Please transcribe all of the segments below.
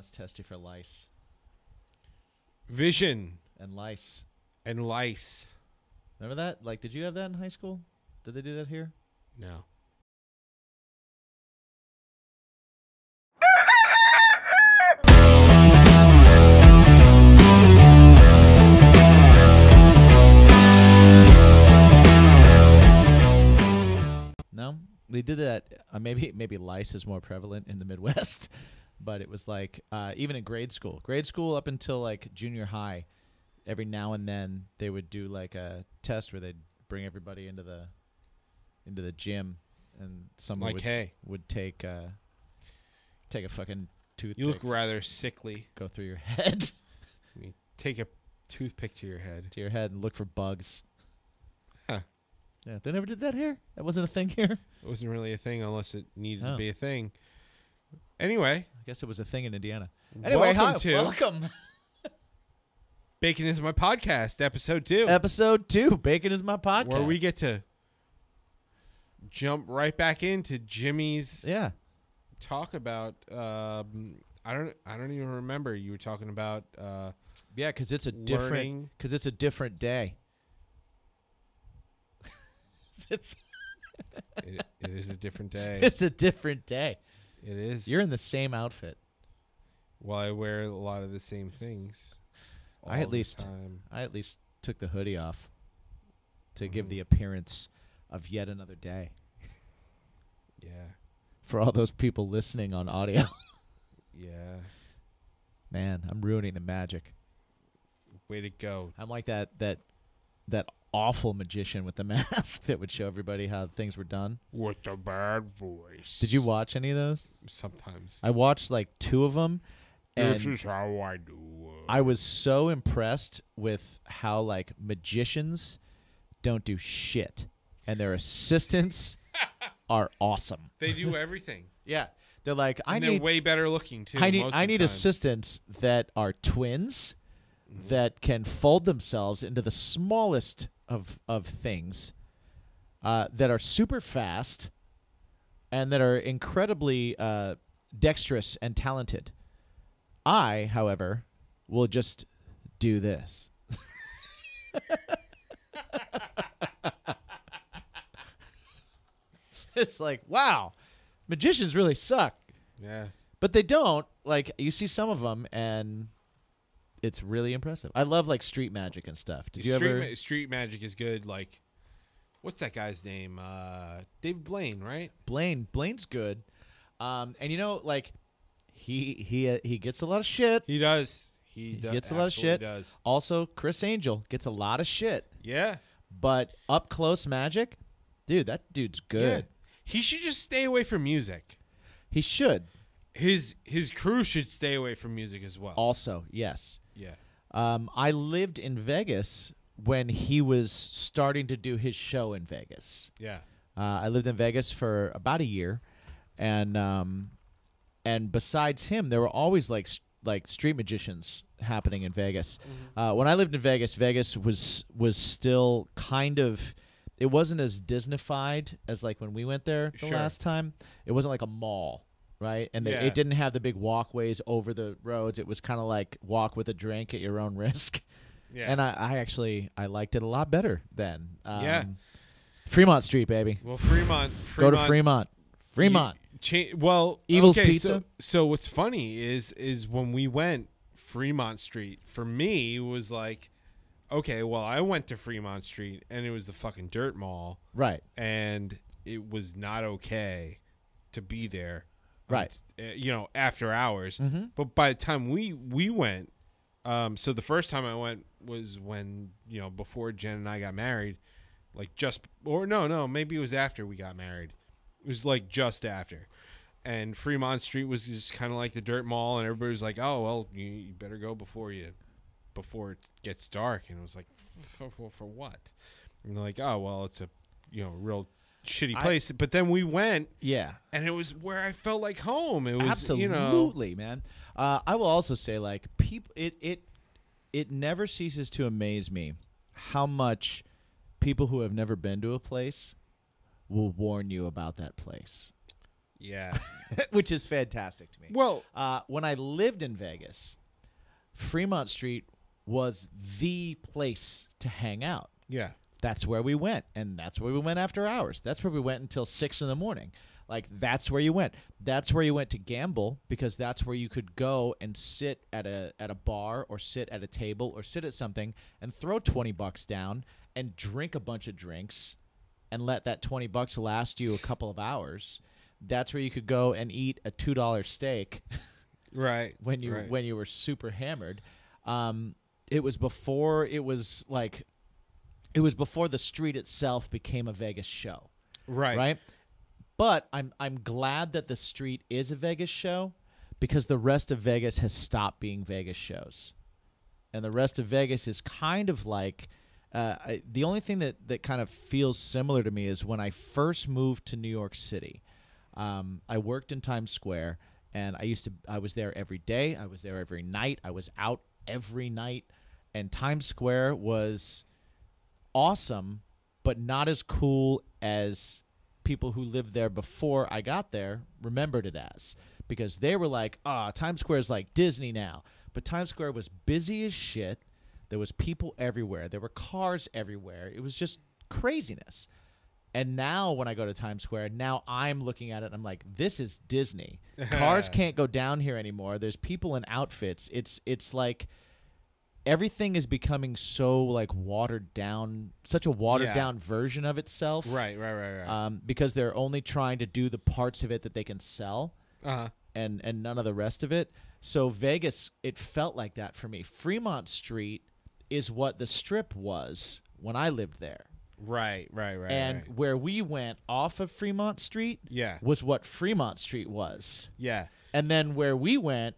Let's test you for lice. Vision. And lice. And lice. Remember that? Like, did you have that in high school? Did they do that here? No. No? They did that. Maybe lice is more prevalent in the Midwest. But it was like, even in grade school up until like junior high, every now and then they would do like a test where they'd bring everybody into the gym, and someone would take a fucking toothpick. You look rather sickly. Go through your head. You take a toothpick to your head. And look for bugs. Huh. Yeah, they never did that here? That wasn't a thing here? It wasn't really a thing unless it needed to be a thing. Anyway. I guess it was a thing in Indiana. Anyway, welcome. Bacon is my podcast, episode 2. Episode 2, Bacon is my podcast. Where we get to jump right back into Jimmy's talk about I don't even remember. You were talking about because it's a different day. it is a different day. It's a different day. It is. You're in the same outfit. Well, I wear a lot of the same things. I at least took the hoodie off to give the appearance of yet another day. Yeah. For all those people listening on audio. Yeah. Man, I'm ruining the magic. Way to go. I'm like that awful magician with the mask that would show everybody how things were done. With the bad voice. Did you watch any of those? Sometimes. I watched like 2 of them. This is how I do it. I was so impressed with how like magicians don't do shit, and their assistants are awesome. They do everything. Yeah, they're like they're way better looking too. I need assistants that are twins that can fold themselves into the smallest of things, that are super fast, and that are incredibly dexterous and talented. I, however, will just do this. It's like, wow, magicians really suck. Yeah. But they don't. Like, you see some of them, and it's really impressive. I love, like, street magic and stuff. Did you ever? Street magic is good. Like, what's that guy's name? David Blaine, right? Blaine's good. And, you know, like, he gets a lot of shit. He does. He gets a lot of shit. Does. Also, Chris Angel gets a lot of shit. Yeah. But up close magic, dude, that dude's good. Yeah. He should just stay away from music. He should. His crew should stay away from music as well. Also, yes. Yeah. I lived in Vegas when he was starting to do his show in Vegas. Yeah. I lived in Vegas for about a year, and besides him, there were always like street magicians happening in Vegas. Mm-hmm. When I lived in Vegas, Vegas was still kind of. It wasn't as Disney-fied as like when we went there the last time. It wasn't like a mall, right? And it didn't have the big walkways over the roads. It was kind of like walk with a drink at your own risk. Yeah. And I liked it a lot better then. Fremont Street, baby. Well, Fremont. Go to Fremont. Evil's Pizza. So what's funny is when we went, Fremont Street for me was like, okay, well, I went to Fremont Street and it was the fucking dirt mall, right? And it was not okay to be there, right? After hours. Mm-hmm. But by the time we went, so the first time I went was when before Jen and I got married, like maybe it was after we got married. It was like just after. And Fremont Street was just kind of like the dirt mall, and everybody was like, "Oh, well, you better go before it gets dark." And it was like, "For what?" And they're like, "Oh, well, it's a real shitty place." But then we went, and it was where I felt like home. It was absolutely, man. I will also say, like, people, it never ceases to amaze me how much people who have never been to a place will warn you about that place. Yeah. which is fantastic to me. Well, when I lived in Vegas, Fremont Street was the place to hang out. yeah. That's where we went, and that's where we went after hours. That's where we went until 6 in the morning. Like, that's where you went. That's where you went to gamble, because that's where you could go and sit at a bar or sit at a table or sit at something and throw $20 down and drink a bunch of drinks and let that $20 last you a couple of hours. That's where you could go and eat a $2 steak Right. when you were super hammered. It was before the street itself became a Vegas show. Right? But I'm glad that the street is a Vegas show, because the rest of Vegas has stopped being Vegas shows. And the rest of Vegas is kind of like the only thing that kind of feels similar to me is when I first moved to New York City. I worked in Times Square, and I was there every day. I was there every night. I was out every night, and Times Square was awesome, but not as cool as people who lived there before I got there remembered it as, because they were like, Times Square is like Disney now. But Times Square was busy as shit. There was people everywhere. There were cars everywhere. It was just craziness. And now when I go to Times Square, now I'm looking at it and I'm like, this is Disney. Cars can't go down here anymore. There's people in outfits. It's like everything is becoming so like watered down, such a watered down version of itself. Right. Because they're only trying to do the parts of it that they can sell, and none of the rest of it. So Vegas, it felt like that for me. Fremont Street is what the Strip was when I lived there. Right. And where we went off of Fremont Street was what Fremont Street was. Yeah. And then where we went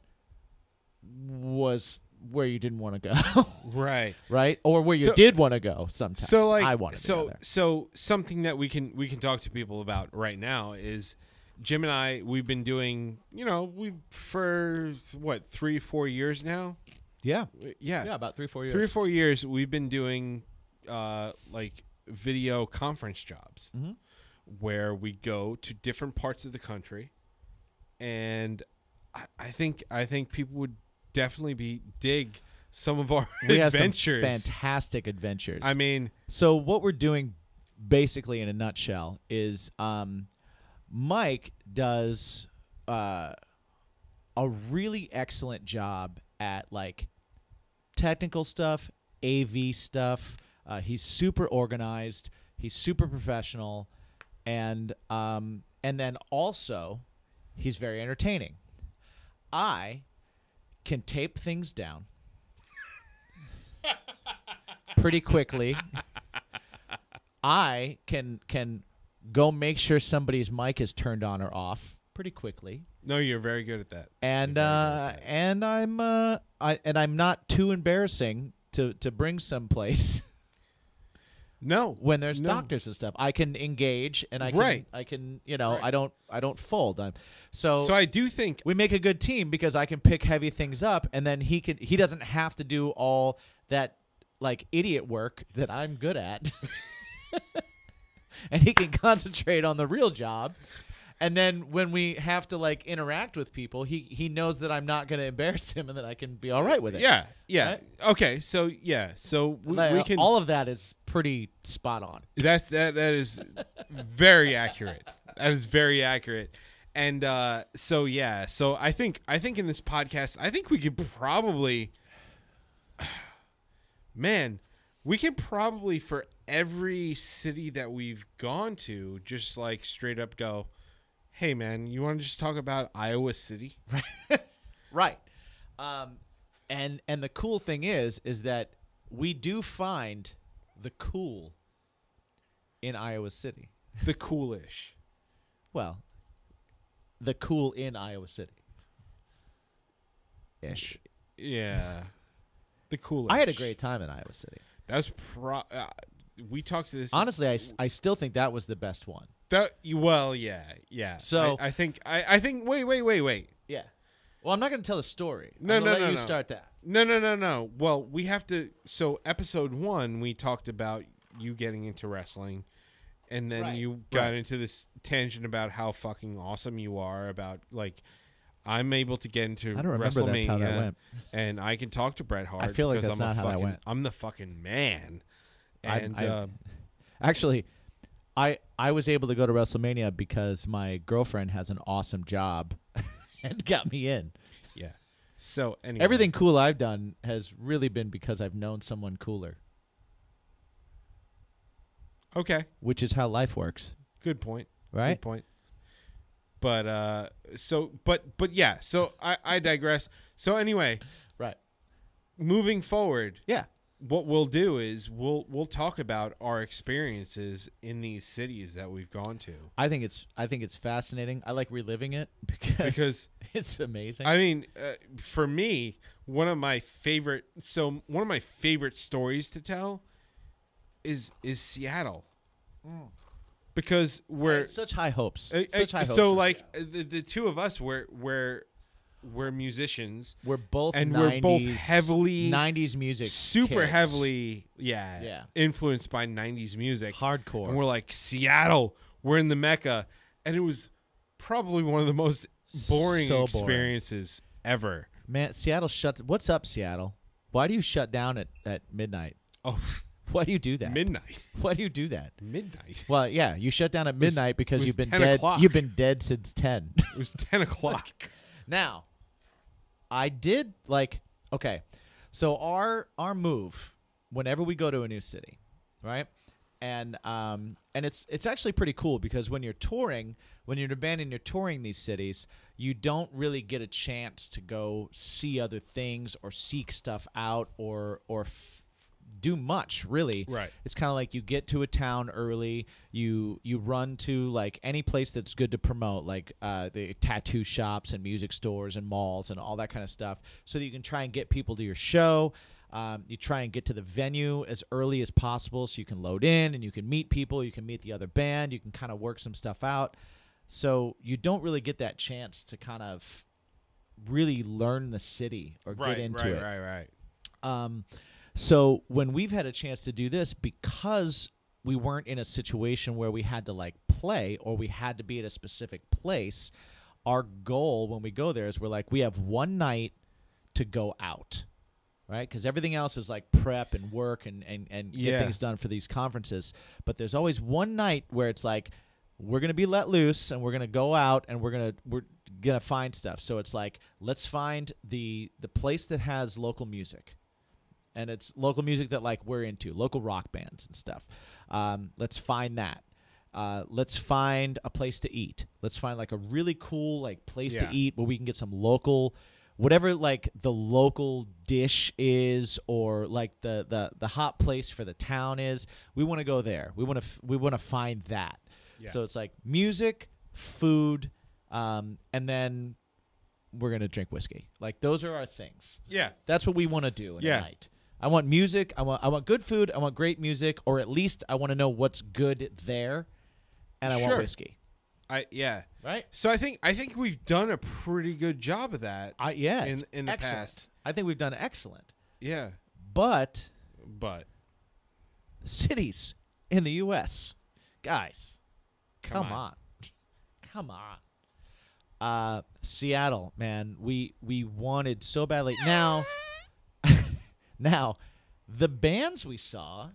was where you didn't want to go. Right. Or where you did want to go sometimes. So like I wanted to go there. So something that we can talk to people about right now is Jim and I, we've been doing, for what, 3-4 years now? Yeah. Yeah, about 3-4 years. 3 or 4 years we've been doing like video conference jobs where we go to different parts of the country, and I think people would definitely dig some of our adventures. Have some fantastic adventures. I mean, so what we're doing basically in a nutshell is Mike does a really excellent job at like technical stuff, AV stuff. He's super organized. He's super professional, and then also he's very entertaining. I can tape things down pretty quickly. I can go make sure somebody's mic is turned on or off pretty quickly. No, you're very good at that. And I'm not too embarrassing to bring someplace. No, when there's doctors and stuff, I can engage, and I can I don't fold. So I do think we make a good team, because I can pick heavy things up, and then he doesn't have to do all that like idiot work that I'm good at, and he can concentrate on the real job. And then when we have to like interact with people, he knows that I'm not going to embarrass him, and that I can be all right with it. Yeah. Right? Okay. So we can. All of that is pretty spot on. That is very accurate. That is very accurate. And so I think in this podcast, I think we could probably, we could probably, for every city that we've gone to, just like straight up go, hey man, you want to just talk about Iowa City? Right. And the cool thing is that we do find the cool in Iowa City. The coolish. Well, the cool in Iowa City. Ish. Yeah. The coolish. I had a great time in Iowa City. That's we talked to this. Honestly, I still think that was the best one. Yeah. So I think wait. Yeah. Well, I'm not going to tell the story. No. You start that. No. Well, we have to. So episode 1, we talked about you getting into wrestling, and then Right. you got into this tangent about how fucking awesome you are, about like I'm able to get into I don't remember WrestleMania, that's how that went. and I can talk to Bret Hart. I feel like because that's I'm not how that went. I'm the fucking man. And Actually, I was able to go to WrestleMania because my girlfriend has an awesome job and got me in. yeah. So anyway, Everything cool I've done has really been because I've known someone cooler, Okay, which is how life works, good point. right? Good point. But but yeah. So I digress. So anyway, Right. moving forward, Yeah. what we'll do is we'll talk about our experiences in these cities that we've gone to. I think it's fascinating. I like reliving it because it's amazing. I mean, for me, one of my favorite stories to tell is Seattle, because I we're had such high hopes. Such high hopes. so for like Seattle. the two of us we're musicians, we're both and 90s, we're both heavily 90s music, super kids. heavily Yeah. influenced by 90s music, hardcore. and we're like, Seattle, we're in the Mecca, and it was probably one of the most boring So boring. experiences ever. Man, Seattle shuts. What's up, Seattle? Why do you shut down at midnight? Oh, Why do you do that? midnight. Why do you do that? Midnight. Well, yeah, you shut down at midnight because was you've been 10 dead. o'clock. You've been dead since 10. It was 10 o'clock. Now, I did okay. So our move whenever we go to a new city, right? And it's actually pretty cool because when you're touring, when you're in a band and you're touring these cities, you don't really get a chance to go see other things or seek stuff out or do much really. Right. It's kind of like you get to a town early, you run to like any place that's good to promote, like the tattoo shops and music stores and malls and all that kind of stuff, so that you can try and get people to your show. You try and get to the venue as early as possible so you can load in and you can meet people, you can meet the other band, you can kind of work some stuff out. So you don't really get that chance to kind of really learn the city or get into it. Right. So when we've had a chance to do this, because we weren't in a situation where we had to like play or we had to be at a specific place, our goal when we go there is we're like, we have one night to go out, right? Because everything else is like prep and work and get things done for these conferences. But there's always one night where it's like, we're going to be let loose and we're going to go out and we're going to find stuff. So it's like, let's find the place that has local music. And it's local music that like we're into, local rock bands and stuff. Let's find that. Let's find a place to eat. Let's find like a really cool like place to eat where we can get some local, whatever like the local dish is, or like the hot place for the town is. We want to go there. We want to find that. Yeah. So it's like music, food, and then we're gonna drink whiskey. Like those are our things. Yeah, that's what we want to do in a night. I want music. I want good food. I want great music, or at least I want to know what's good there, and I want whiskey. Right. So I think we've done a pretty good job of that. In the past, I think we've done excellent. Yeah. But cities in the U.S., guys, come on. Seattle, man, we wanted so badly. Now, the bands we saw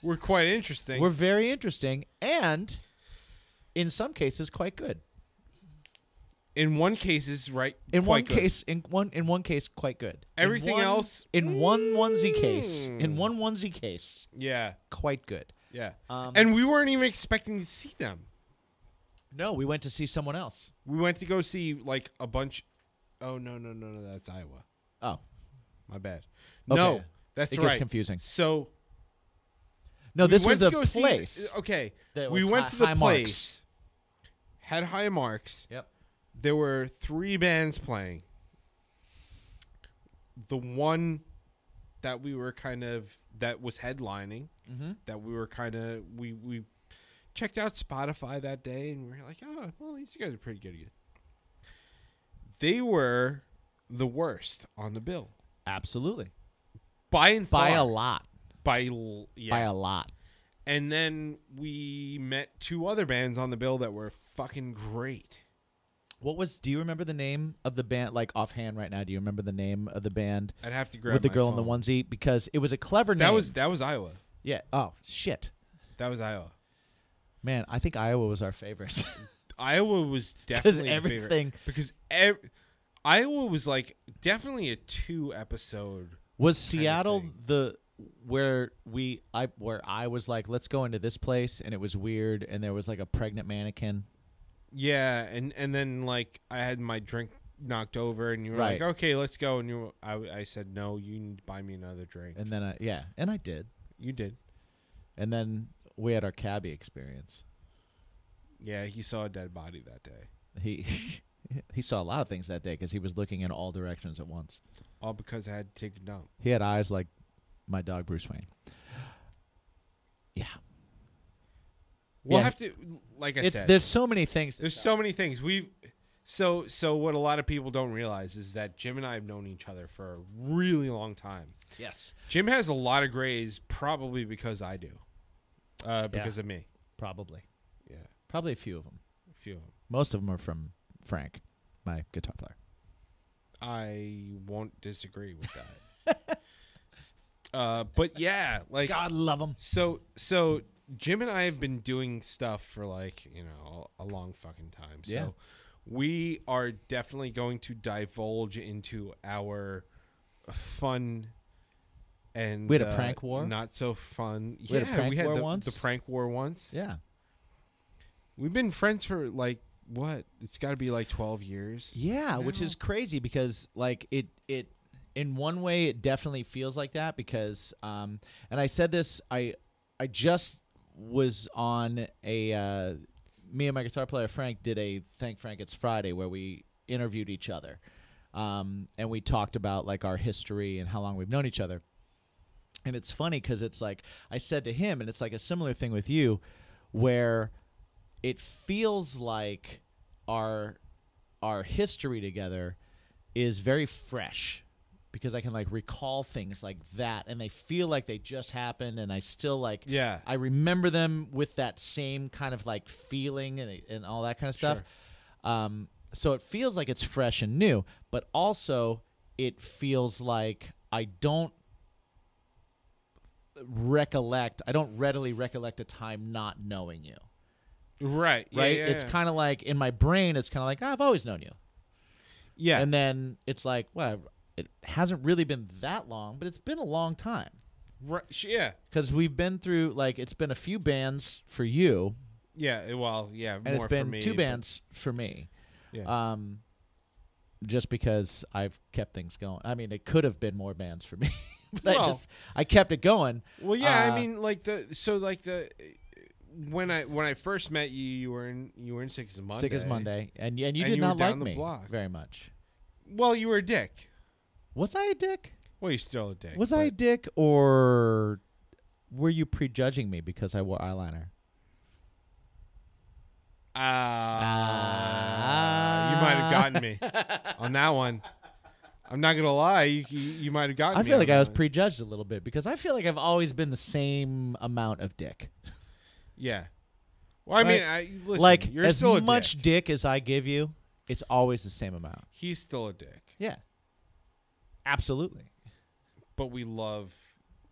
were quite interesting. Were very interesting, and in some cases, quite good. In one case, right? In one case, quite good. Everything else, in one onesie case, yeah, quite good. Yeah, and we weren't even expecting to see them. No, we went to see someone else. We went to go see like a bunch. Oh no, that's Iowa. Oh. My bad. Okay. No, that's right. It gets confusing. So, no, this was a place. We went to the place. Had high marks. Yep. There were 3 bands playing. The one that we were that was headlining. Mm-hmm. That we were we checked out Spotify that day, and we were like, oh, well, these guys are pretty good. They were the worst on the bill. Absolutely. By a lot. By a lot. And then we met 2 other bands on the bill that were fucking great. Do you remember the name of the band, like offhand right now? Do you remember the name of the band? I'd have to grab with the my girl phone. in the onesie, because it was a clever name. That was Iowa. Yeah. Oh, shit. That was Iowa. Man, I think Iowa was our favorite. Iowa was definitely everything. the favorite. Because Iowa was like definitely a 2-episode. Was Seattle where I was like, let's go into this place, and it was weird, and there was like a pregnant mannequin? Yeah, and then like I had my drink knocked over, and you were Right. like, okay, let's go, and I said no, you need to buy me another drink, And then and I did. you did. And then we had our cabbie experience. Yeah, he saw a dead body that day, He he saw a lot of things that day because he was looking in all directions at once. all because I had to take a dump. He had eyes like my dog Bruce Wayne. Yeah. We'll Yeah. have to, like I said, There's so many things. there's so many things So what a lot of people don't realize is that Jim and I have known each other for a really long time. Yes. Jim has a lot of grays, probably because I do, because of me. Probably. Yeah, Probably a few of them. a few of them. Most of them are from Frank, my guitar player. I won't disagree with that. But yeah, like God love him. so Jim and I have been doing stuff for like, a long fucking time. So Yeah. we are definitely going to divulge into our fun and We had a prank war? not so fun. We had a prank war the, once? the prank war once. Yeah. We've been friends for like what? It's got to be like 12 years. Yeah, which now. is crazy because like it in one way it definitely feels like that because and I said this I just was on a me and my guitar player Frank did a Thank Frank It's Friday where we interviewed each other. And we talked about like our history and how long we've known each other. And it's funny because it's like I said to him, and it's like a similar thing with you, where it feels like our history together is very fresh because I can like recall things like that, and they feel like they just happened, and I still like I remember them with that same kind of like feeling and all that kind of stuff. Sure. So it feels like it's fresh and new, but also it feels like I don't readily recollect a time not knowing you. Right. Right? Yeah, It's kind of like in my brain, it's kind of like, I've always known you. Yeah. And then it's like, well, it hasn't really been that long, but it's been a long time. Right. Yeah. Because we've been through, like, it's been a few bands for you. Yeah. Well, yeah. And more it's been for me, 2 bands for me. Yeah. Just because I've kept things going. I mean, it could have been more bands for me. But I kept it going. Well, yeah, I mean, when I first met you, you were in Sick as Monday. Sick as Monday, and you did not like me very much. Well, you were a dick. Was I a dick? Well, you're still a dick. Was I a dick, or were you prejudging me because I wore eyeliner? You might have gotten me on that one. I'm not gonna lie, you might have gotten me. I feel like on I was that. prejudged a little bit because I feel like I've always been the same amount of dick. Yeah. Well, I mean, listen, like you're as still a much dick. dick as I give you, it's always the same amount. He's still a dick. Yeah, absolutely. But we love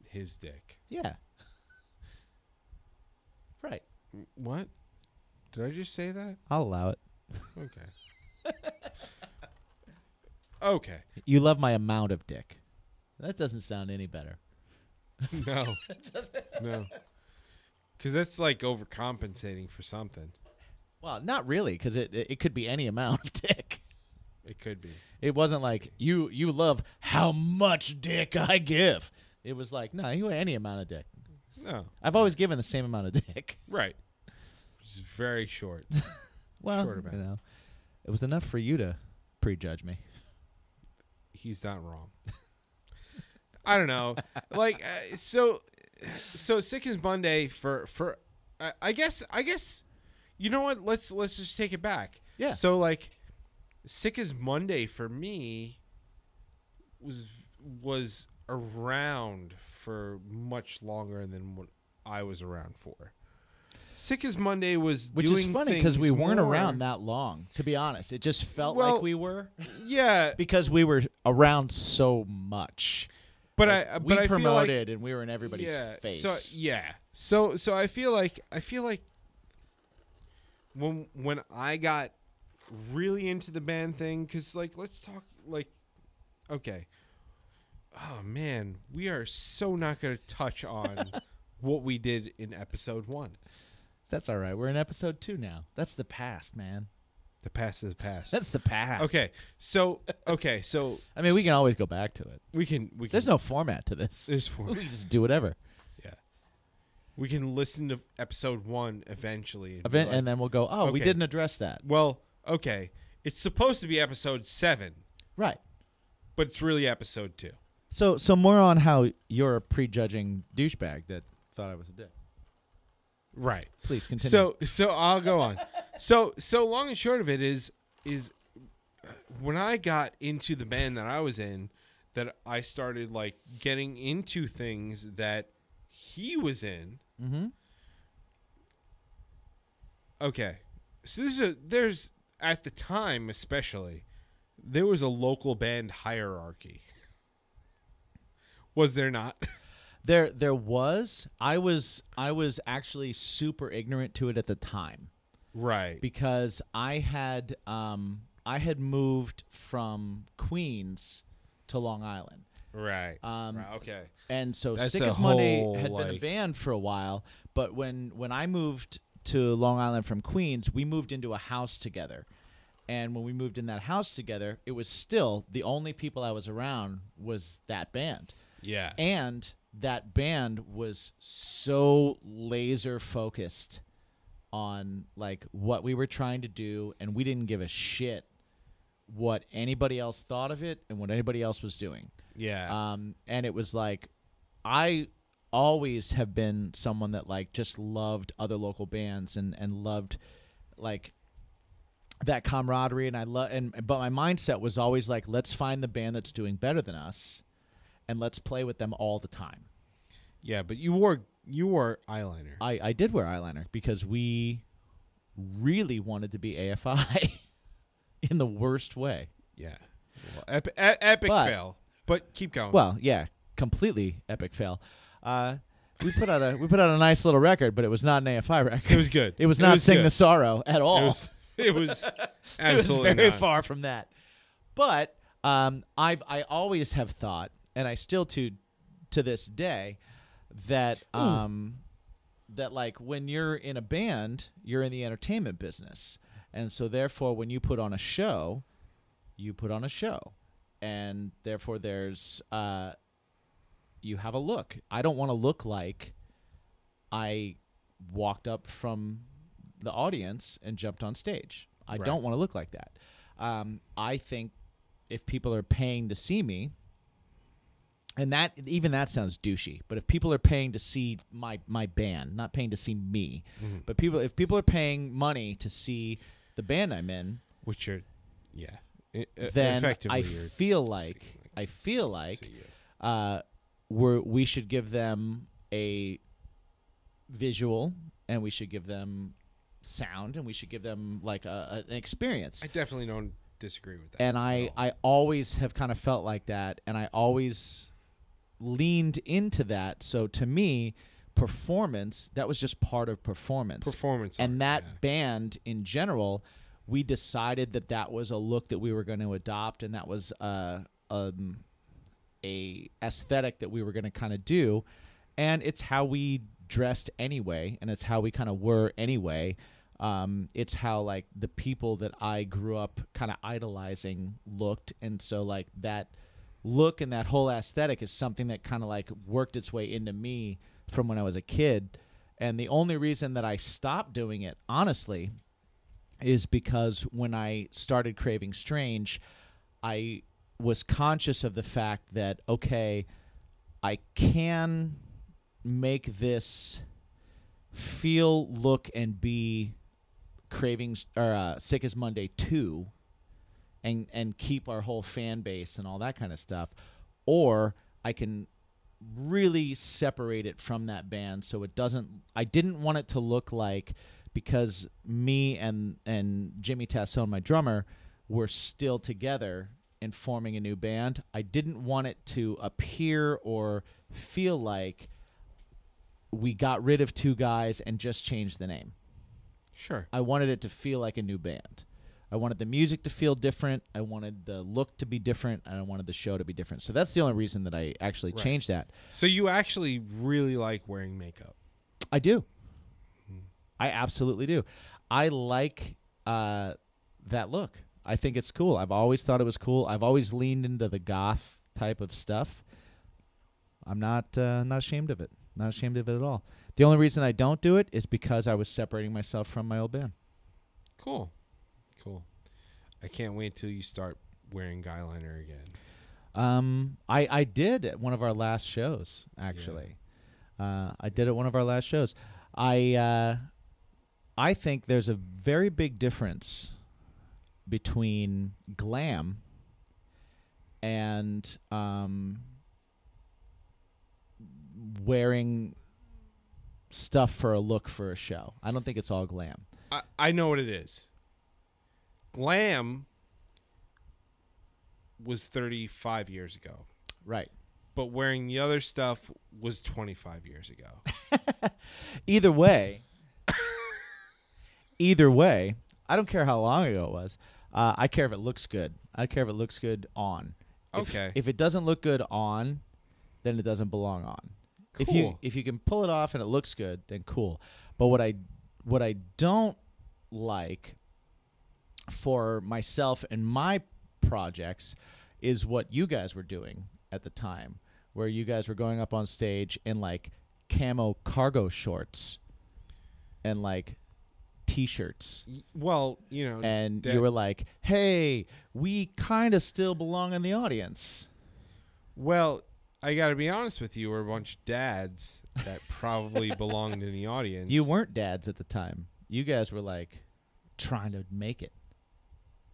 his dick. Yeah. Right. What? Did I just say that? I'll allow it. Okay. Okay. You love my amount of dick. That doesn't sound any better. No. No. Because that's like overcompensating for something. Well, not really, because it could be any amount of dick. It could be. It wasn't like you love how much dick I give. It was like, no, you any amount of dick. No. I've always given the same amount of dick. Right. It's very short. Well, short amount. It was enough for you to prejudge me. He's not wrong. I don't know. Like, so Sick as Monday for I guess you know what? Let's just take it back. Yeah. So like, Sick as Monday for me was around for much longer than what I was around for. Sick as Monday was Which doing is funny because we weren't more around that long, to be honest. It just felt Well, like we were. Yeah. Because we were around so much. But like, I we feel like promoted and we were in everybody's face. So I feel like when I got really into the band thing, because like let's talk like okay. Oh man, we are so not going to touch on what we did in episode 1. That's all right. We're in episode 2 now. That's the past, man. The past is past. That's the past. Okay. So I mean, we can always go back to it. we can There's no format to this. there's We four. can just do whatever. Yeah. We can listen to episode 1 eventually and be like, And then we'll go, oh, we okay. didn't address that. well, okay. It's supposed to be episode 7, Right. but it's really episode 2. So more on how you're a prejudging douchebag that thought I was a dick. Right. Please continue. So I'll go on. So long and short of it is when I got into the band that I was in, that I started like getting into things that he was in. Mm-hmm. Okay. So there's at the time especially there was a local band hierarchy. Was there not? There was. I was actually super ignorant to it at the time. Right. Because I had moved from Queens to Long Island. Right. Right, okay. And so That's Sick a as Monday whole, had been a like- band for a while, but when I moved to Long Island from Queens, we moved into a house together. And when we moved in that house together, it was still the only people I was around was that band. Yeah. And that band was so laser focused on like what we were trying to do, and we didn't give a shit what anybody else thought of it and what anybody else was doing. Yeah. And it was like I always have been someone that like just loved other local bands and loved like that camaraderie, and but my mindset was always like, let's find the band that's doing better than us and let's play with them all the time. Yeah, but you wore eyeliner. I did wear eyeliner because we really wanted to be AFI in the worst way. Yeah. Well, epic But- fail. But keep going. Well, yeah, completely epic fail. We put out a nice little record, but it was not an AFI record. it was good. It was not Sing good. the Sorrow at all. It was It was absolutely very not. far from that. But I always have thought, and I still to this day, that that like when you're in a band, you're in the entertainment business, and so therefore when you put on a show, you put on a show, and therefore there's you have a look. I don't want to look like I walked up from the audience and jumped on stage. I Right. don't want to look like that. I think if people are paying to see me, and that sounds douchey, but if people are paying to see my band, not paying to see me, Mhm. but if people are paying money to see the band I'm in, Which are, yeah. then Effectively, I you're feel seeing, like see you. we should give them a visual, and we should give them sound, and we should give them like an experience. I definitely don't disagree with that. And at all. I always have kind of felt like that, and I always leaned into that. So to me, performance, that was just part of performance. Performance And art, that yeah. band in general, we decided that was a look that we were going to adopt, and that was a aesthetic that we were going to kind of do. And it's how we dressed anyway, and it's how we kind of were anyway. It's how like the people that I grew up kind of idolizing looked, and so like that look and that whole aesthetic is something that kind of like worked its way into me from when I was a kid. And the only reason that I stopped doing it, honestly, is because when I started Craving Strange, I was conscious of the fact that, okay, I can make this feel, look, and be Cravings or Sick as Monday 2 and keep our whole fan base and all that kind of stuff, or I can really separate it from that band so it doesn't. I didn't want it to look like, because me and Jimmy Tassone, my drummer, were still together and forming a new band. I didn't want it to appear or feel like we got rid of two guys and just changed the name. Sure. I wanted it to feel like a new band. I wanted the music to feel different. I wanted the look to be different, and I wanted the show to be different. So that's the only reason that I actually changed that. So you actually really like wearing makeup? I do. I absolutely do. I like that look. I think it's cool. I've always thought it was cool. I've always leaned into the goth type of stuff. I'm not ashamed of it. Not ashamed of it at all. The only reason I don't do it is because I was separating myself from my old band. Cool. Cool. I can't wait till you start wearing guyliner again. I did at one of our last shows, actually. Yeah. I did at one of our last shows. I think there's a very big difference between glam and wearing stuff for a look for a show. I don't think it's all glam. I know what it is. Glam was 35 years ago. Right. But wearing the other stuff was 25 years ago. Either way, I don't care how long ago it was. I care if it looks good. I care if it looks good on. Okay. If it doesn't look good on, then it doesn't belong on. Cool. If you can pull it off and it looks good, then cool. But what I don't like for myself and my projects is what you guys were doing at the time, where you guys were going up on stage in like camo cargo shorts and like T-shirts. Well, you know, and you were like, "Hey, we kind of still belong in the audience." Well, I got to be honest with you. We're a bunch of dads that probably belonged in the audience. You weren't dads at the time. You guys were like trying to make it.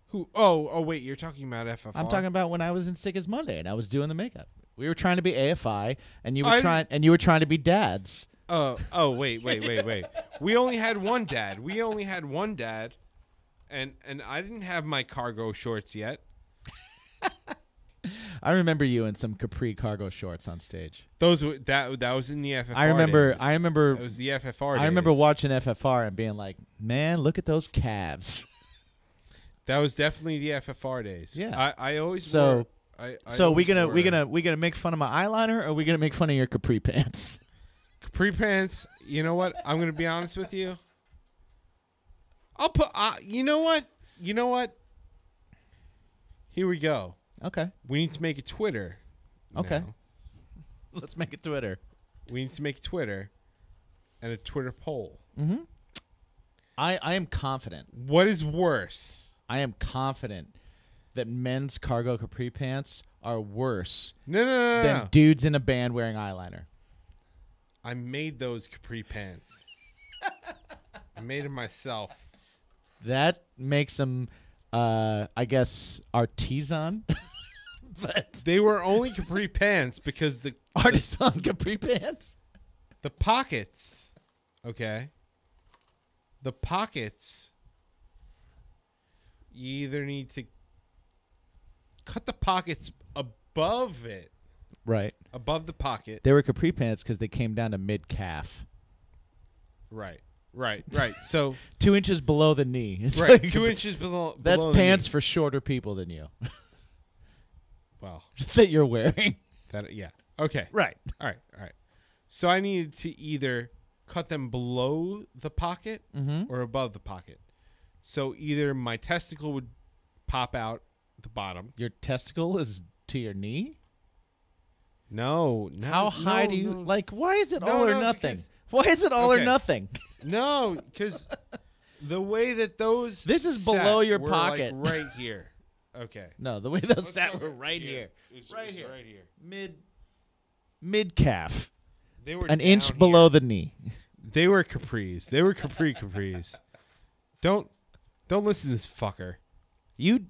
Who? Oh, wait. You're talking about FFR? I'm talking about when I was in Sick as Monday and I was doing the makeup. We were trying to be AFI, and you were trying to be dads. Wait. We only had one dad. And I didn't have my cargo shorts yet. I remember you in some capri cargo shorts on stage. That was in the FFR. I remember. It was the FFR. I remember watching FFR and being like, "Man, look at those calves." That was definitely the FFR days. Yeah. I always so. wore, we gonna make fun of my eyeliner, or are we gonna make fun of your capri pants? Capri pants. You know what? I'm gonna be honest with you. I'll put. You know what? Here we go. Okay. We need to make a Twitter. Okay. Now. Let's make a Twitter. We need to make a Twitter and a Twitter poll. Mm-hmm. I am confident. What is worse? I am confident that men's cargo capri pants are worse than dudes in a band wearing eyeliner. I made those capri pants. I made them myself. That makes them, I guess, artisan. But they were only capri pants because the artisan capri pants. The pockets, okay. The pockets. You either need to cut the pockets above it, right, above the pocket. They were capri pants because they came down to mid calf. Right. So 2 inches below the knee. It's right, like 2 inches below. That's below pants the knee. for shorter people than you. Well, that you're wearing. Yeah. Okay. Right. All right. So I needed to either cut them below the pocket or above the pocket. So either my testicle would pop out the bottom. Your testicle is to your knee? No. How high do you like? Why is it all or nothing? Why is it all or nothing? No, because the way that those this is below your were pocket, like right here. Okay. No, the way those sat were right here. Right here. Mid calf. They were an inch below the knee. They were capris. They were capris. Don't listen to this fucker. You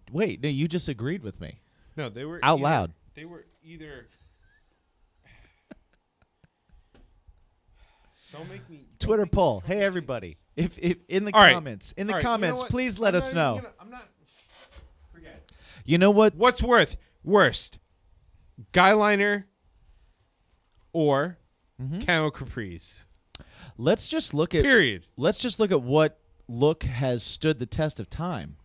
just agreed with me. No, they were out loud. They were either Don't make me. Twitter poll. Hey everybody, if in the comments, please let us know. I'm not. Forget it. You know what? What's worst? Guyliner or camo capris? Let's just look at Period. Let's just look at what look has stood the test of time.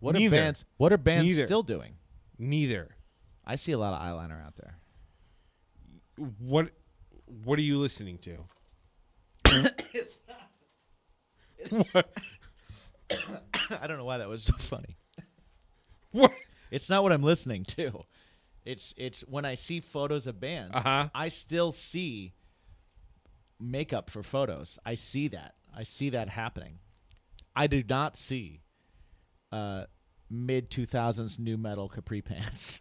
What are bands still doing? Neither. I see a lot of eyeliner out there. What are you listening to? It's not. I don't know why that was so funny. What? It's not what I'm listening to. It's when I see photos of bands, I still see makeup for photos. I see that. I see that happening. I do not see mid 2000s new metal capri pants.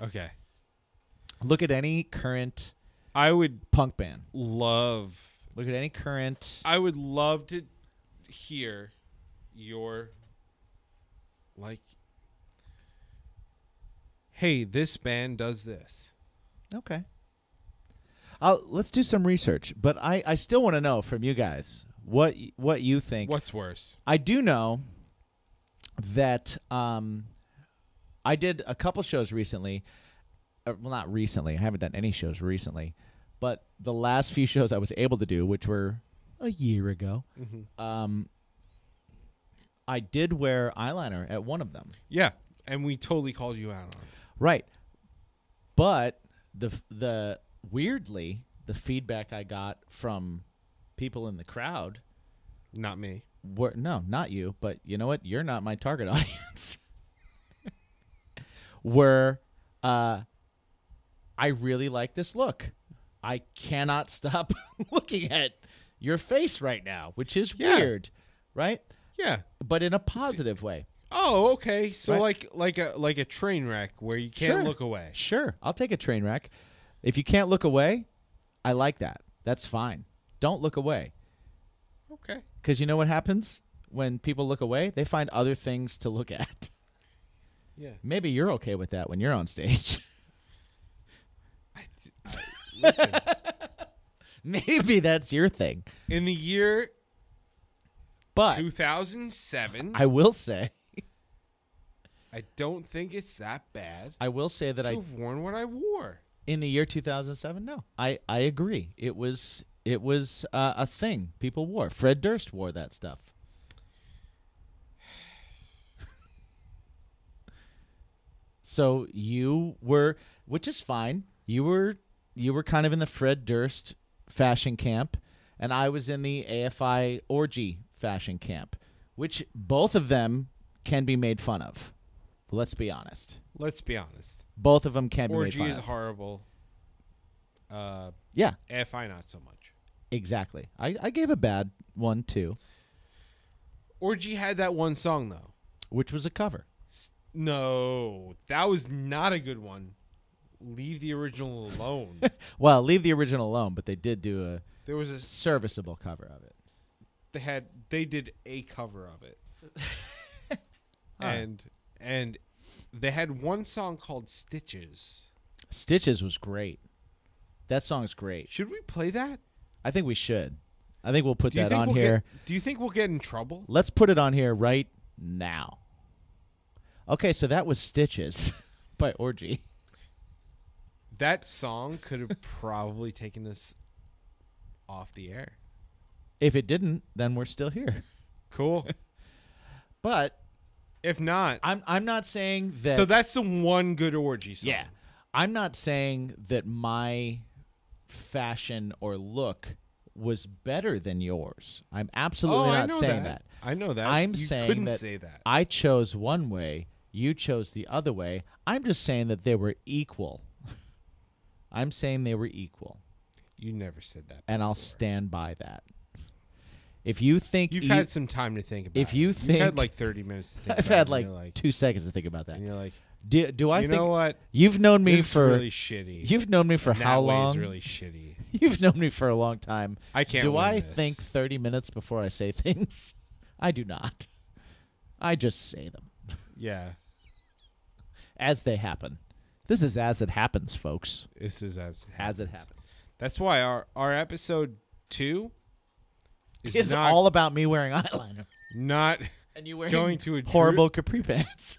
Okay. Look at any current punk band. Look at any current. I would love to hear your hey, this band does this. Okay. Let's do some research, but I still want to know from you guys what you think. What's worse? I do know that I did a couple shows recently. Well, not recently. I haven't done any shows recently, but the last few shows I was able to do, which were a year ago, I did wear eyeliner at one of them. Yeah, and we totally called you out on it. Right, but the weirdly, the feedback I got from people in the crowd, not me. No, not you, but you know what? You're not my target audience. Were I really like this look. I cannot stop looking at your face right now, which is weird, right? Yeah, but in a positive way. Oh, okay. So right? like a train wreck where you can't look away. Sure, I'll take a train wreck. If you can't look away, I like that. That's fine. Don't look away. Okay. Because you know what happens when people look away? They find other things to look at. Yeah. Maybe you're okay with that when you're on stage. Listen. Maybe that's your thing. In the year 2007, I will say, I don't think it's that bad. I will say that I've worn what I wore in the year 2007. No, I agree. It was a thing people wore. Fred Durst wore that stuff. So you were, which is fine. You were kind of in the Fred Durst fashion camp, and I was in the AFI orgy fashion camp, which both of them can be made fun of. Let's be honest. Both of them can be made fun of. Orgy is horrible. Yeah. AFI not so much. Exactly. I gave a bad one too. Orgy had that one song though, which was a cover. No, that was not a good one. Leave the original alone. Well, leave the original alone, but they did do there was a serviceable cover of it. They did a cover of it. and they had one song called Stitches. Stitches was great. That song's great. Should we play that? I think we should. I think we'll put that on here. Do you think we'll get in trouble? Let's put it on here right now. Okay, so that was Stitches by Orgy. That song could have probably taken us off the air. If it didn't, then we're still here. Cool. But if not, I'm not saying that. So that's the one good Orgy song. Yeah. I'm not saying that my fashion or look was better than yours. I'm absolutely not saying that. I know that. I'm you saying couldn't that say that. I chose one way, you chose the other way. I'm just saying that they were equal. I'm saying they were equal. You never said that before. And I'll stand by that. If you think you've had some time to think about if you it. think You've had like 30 minutes to think I've about had it. like 2 seconds to think about that. And you're like, do I you think know what? You've known me this for is really shitty. You've known me for and how that long? Way is really shitty. You've known me for a long time. I can't. Do win I this. think 30 minutes before I say things? I do not. I just say them. Yeah. As they happen. This is as it happens, folks. This is as it happens. That's why our episode 2 is all about me wearing eyeliner. Not and you wearing going to horrible capri pants.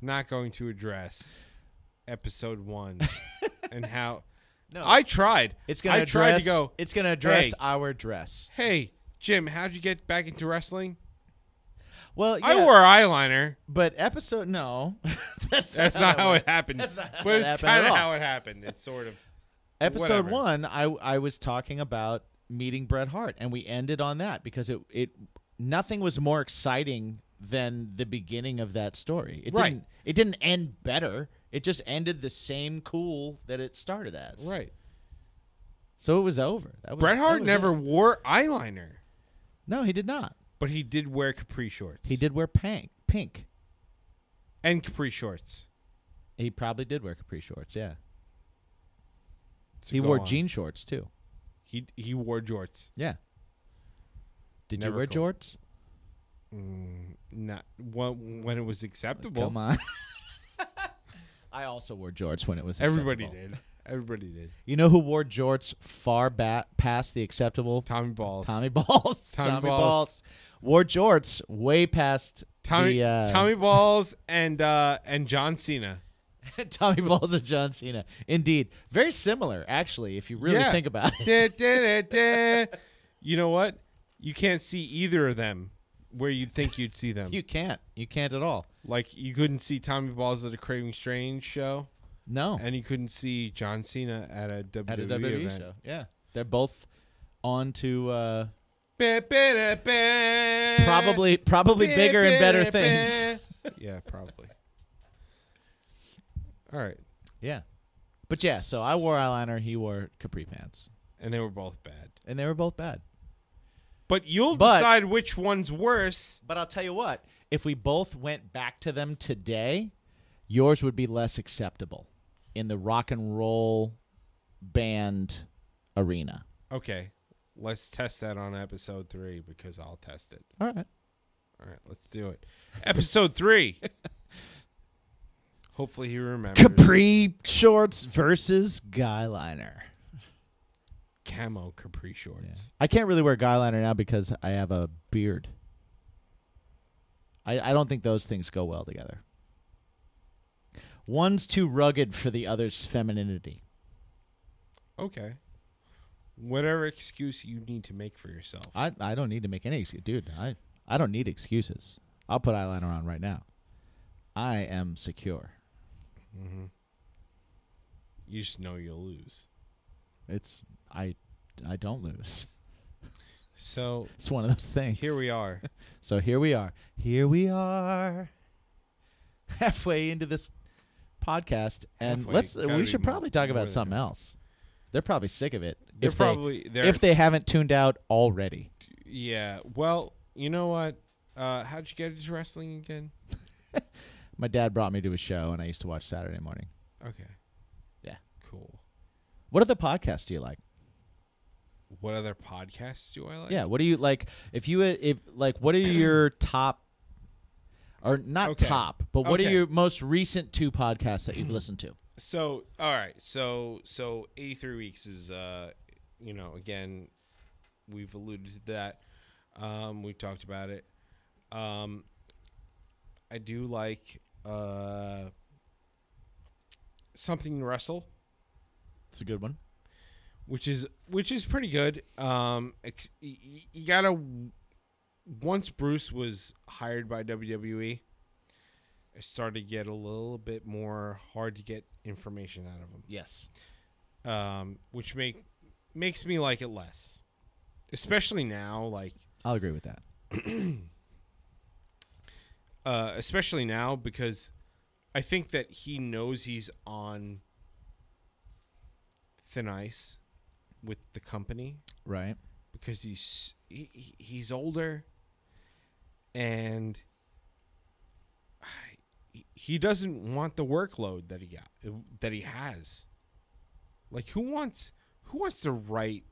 Not going to address episode 1 and how. No, I tried. It's gonna address. It's gonna address our dress. Hey, Jim, how'd you get back into wrestling? Well, yeah, I wore eyeliner, but episode no, that's not how it happened. That's not how but it it's happened kind of at all. how it happened. It's sort of episode whatever. 1. I was talking about meeting Bret Hart, and we ended on that because it nothing was more exciting than the beginning of that story. It didn't end better. It just ended the same cool that it started as. Right. So it was over. Bret Hart never wore eyeliner. No, he did not. But he did wear capri shorts. He did wear pink. And capri shorts. He probably did wear capri shorts, yeah. So he wore jean shorts, too. He wore jorts. Yeah. Did Never you wear cool. jorts? Not when it was acceptable. Come on. I also wore jorts when it was Everybody acceptable. did. Everybody did. You know who wore jorts far past the acceptable? Tommy Balls. Tommy Balls. Tommy Balls. Wore jorts way past Tommy Balls and John Cena. Tommy Balls and John Cena. Indeed. Very similar, actually, if you really think about it. You know what? You can't see either of them where you'd think you'd see them. You can't. You can't at all. Like, you couldn't see Tommy Balls at a Craving Strange show. No. And you couldn't see John Cena at a WWE event. show. Yeah. They're both on to probably bigger and better things. Yeah, probably. All right. Yeah. But yeah, so I wore eyeliner, he wore capri pants. And they were both bad. And they were both bad. But you'll decide which one's worse. But I'll tell you what, if we both went back to them today, yours would be less acceptable in the rock and roll band arena. Okay. Let's test that on episode 3 because I'll test it. All right. All right, let's do it. Episode 3. Hopefully he remembers. Capri shorts versus guy liner. Camo capri shorts. Yeah. I can't really wear guy liner now because I have a beard. I don't think those things go well together. One's too rugged for the other's femininity. Okay. Whatever excuse you need to make for yourself. I don't need to make any excuse. Dude, I don't need excuses. I'll put eyeliner on right now. I am secure. Mm-hmm. You just know you'll lose. I don't lose. So it's one of those things. Here we are. So here we are. Here we are. Halfway into this podcast, and we should probably talk about something else. They're probably sick of it. If they haven't tuned out already. Yeah. Well, you know what? How'd you get into wrestling again? My dad brought me to a show, and I used to watch Saturday morning. Okay. Yeah. Cool. What other podcasts do you like? What other podcasts do I like? Yeah. What do you like? What are your top, or not top, but what are your most recent 2 podcasts that you've listened to? So, all right. So 83 Weeks is, again, we've alluded to that. We've talked about it. I do like Something Wrestle. It's a good one. Which is pretty good. You gotta, once Bruce was hired by WWE, it started to get a little bit more hard to get information out of him. Yes. Which makes me like it less, especially now. Like, I'll agree with that. Especially now because I think that he knows he's on thin ice with the company, right? Because he's older, and he doesn't want the workload that he has. Like, who wants to write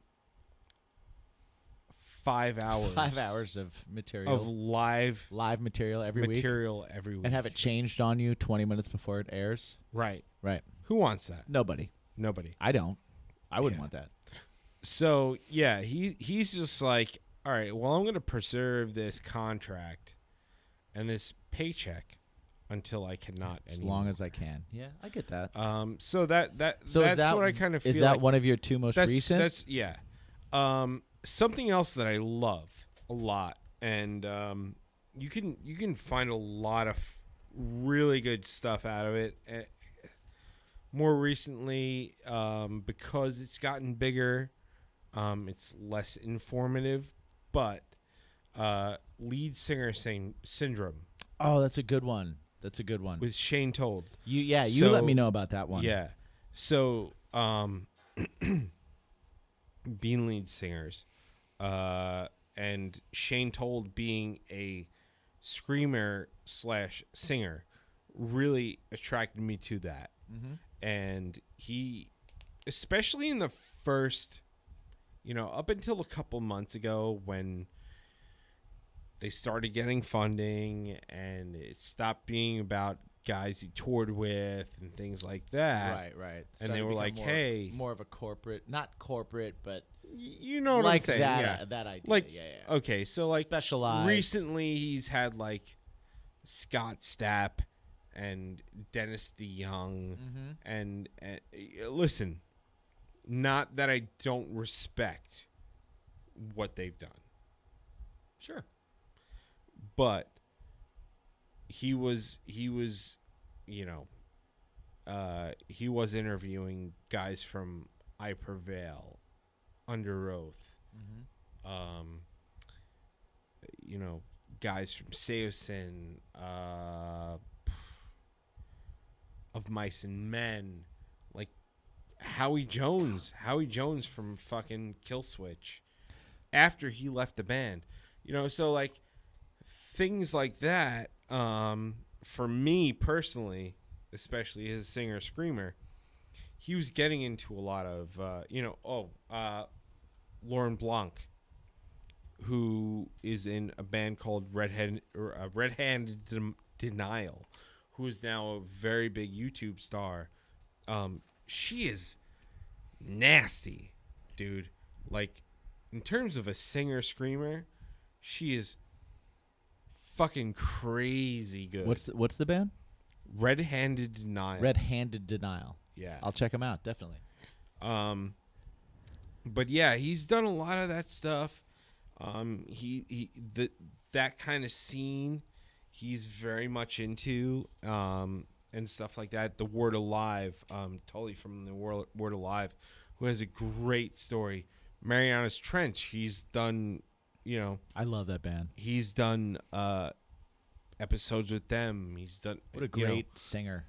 5 hours. 5 hours of material. Of live material every week. Material every week. And have it changed on you 20 minutes before it airs. Right. Right. Who wants that? Nobody. I don't. I wouldn't want that. So, yeah, he's just like, all right, well, I'm going to preserve this contract and this paycheck until I cannot anymore. As long as I can. Yeah, I get that. So that's what I kind of feel. Is that like one of your two most recent? That's yeah. Something else that I love a lot, and you can find a lot of really good stuff out of it. More recently, because it's gotten bigger, it's less informative, but lead singer syndrome. Oh, that's a good one. With Shane Told. You let me know about that one. Yeah. So, being lead singers, and Shane Told being a screamer / singer really attracted me to that. Mm-hmm. And he, especially in the first, up until a couple months ago when they started getting funding and it stopped being about guys he toured with and things like that. Right. And they were like, hey. More of a corporate, not corporate, but you know what like I'm saying. that idea. Like, yeah. Okay, so like specialized. Recently he's had like Scott Stapp and Dennis DeYoung. Mm-hmm. And listen, not that I don't respect what they've done. Sure. But he was interviewing guys from I Prevail, Under Oath, mm-hmm. Guys from Seosin, Of Mice and Men, like Howie Jones from fucking Killswitch, after he left the band, so like things like that. For me personally, especially as a singer screamer, he was getting into a lot of Lauren Blanc, who is in a band called Red Handed Denial, who is now a very big YouTube star. She is nasty, dude. Like, in terms of a singer screamer, she is fucking crazy good. What's the band? Red Handed Denial. Red Handed Denial. Yeah. I'll check him out, definitely. But yeah, he's done a lot of that stuff. That kind of scene he's very much into, and stuff like that. The Word Alive, Tully from the Word Alive, who has a great story. Mariana's Trench, he's done, I love that band. He's done episodes with them. He's done. What a great singer.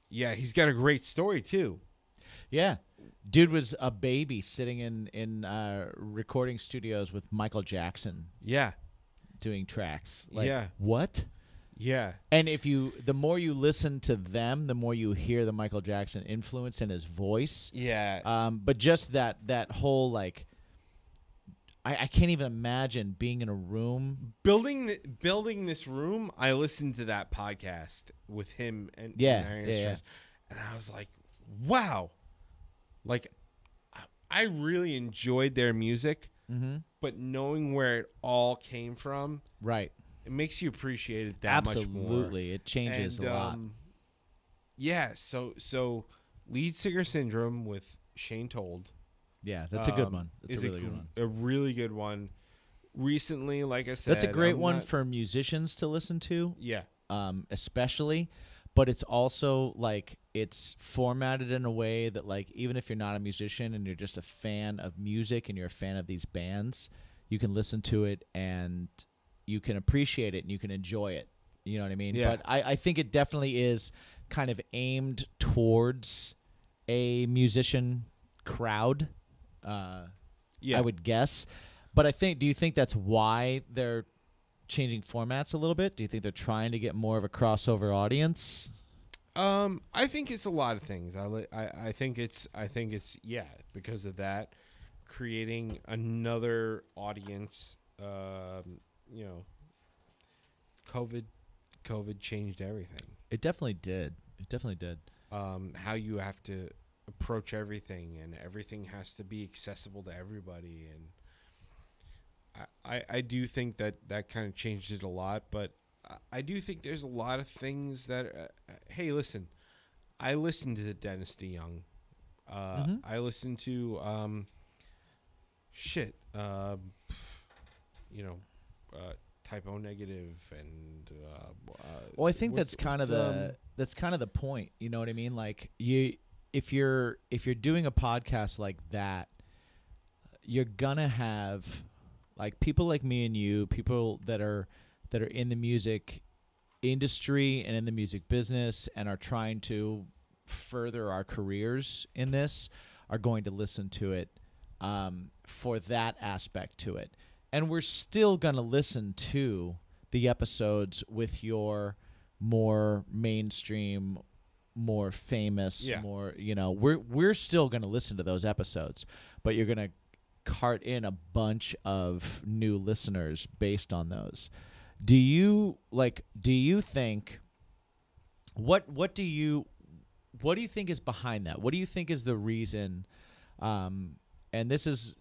Yeah, he's got a great story too. Yeah, dude was a baby sitting in recording studios with Michael Jackson. Yeah, doing tracks. Like, yeah. What? Yeah. And the more you listen to them, the more you hear the Michael Jackson influence in his voice. Yeah. But just that whole like. I can't even imagine being in a room. Building this room, I listened to that podcast with him and yeah. And I was like, wow. Like, I really enjoyed their music, but knowing where it all came from, right, it makes you appreciate it that much more. Absolutely. It changes a lot. Yeah, so Lead Singer Syndrome with Shane Told. Yeah, that's a good one. That's a really good one. A really good one. Recently, like I said, that's a great one for musicians to listen to. Yeah. Especially, but it's also like it's formatted in a way that like even if you're not a musician and you're just a fan of music and you're a fan of these bands, you can listen to it and you can appreciate it and you can enjoy it. You know what I mean? Yeah. But I think it definitely is kind of aimed towards a musician crowd. I would guess. But do you think that's why they're changing formats a little bit? Do you think they're trying to get more of a crossover audience? I think it's a lot of things. I think it's because of that. creating another audience. You know, COVID changed everything. It definitely did. It definitely did. How you have to approach everything, and everything has to be accessible to everybody. And I do think that kind of changed it a lot, but I do think there's a lot of things that, hey, listen, I listened to Dennis DeYoung. I listened to, Typo Negative and well, I think that's kind of the point. You know what I mean? Like if you're doing a podcast like that, you're gonna have like people like me and you, people that are in the music industry and in the music business and are trying to further our careers in this, are going to listen to it for that aspect to it. And we're still going to listen to the episodes with your more mainstream, more famous, more, we're still going to listen to those episodes, but you're going to cart in a bunch of new listeners based on those. Do you think what do you think is behind that? What do you think is the reason? And this is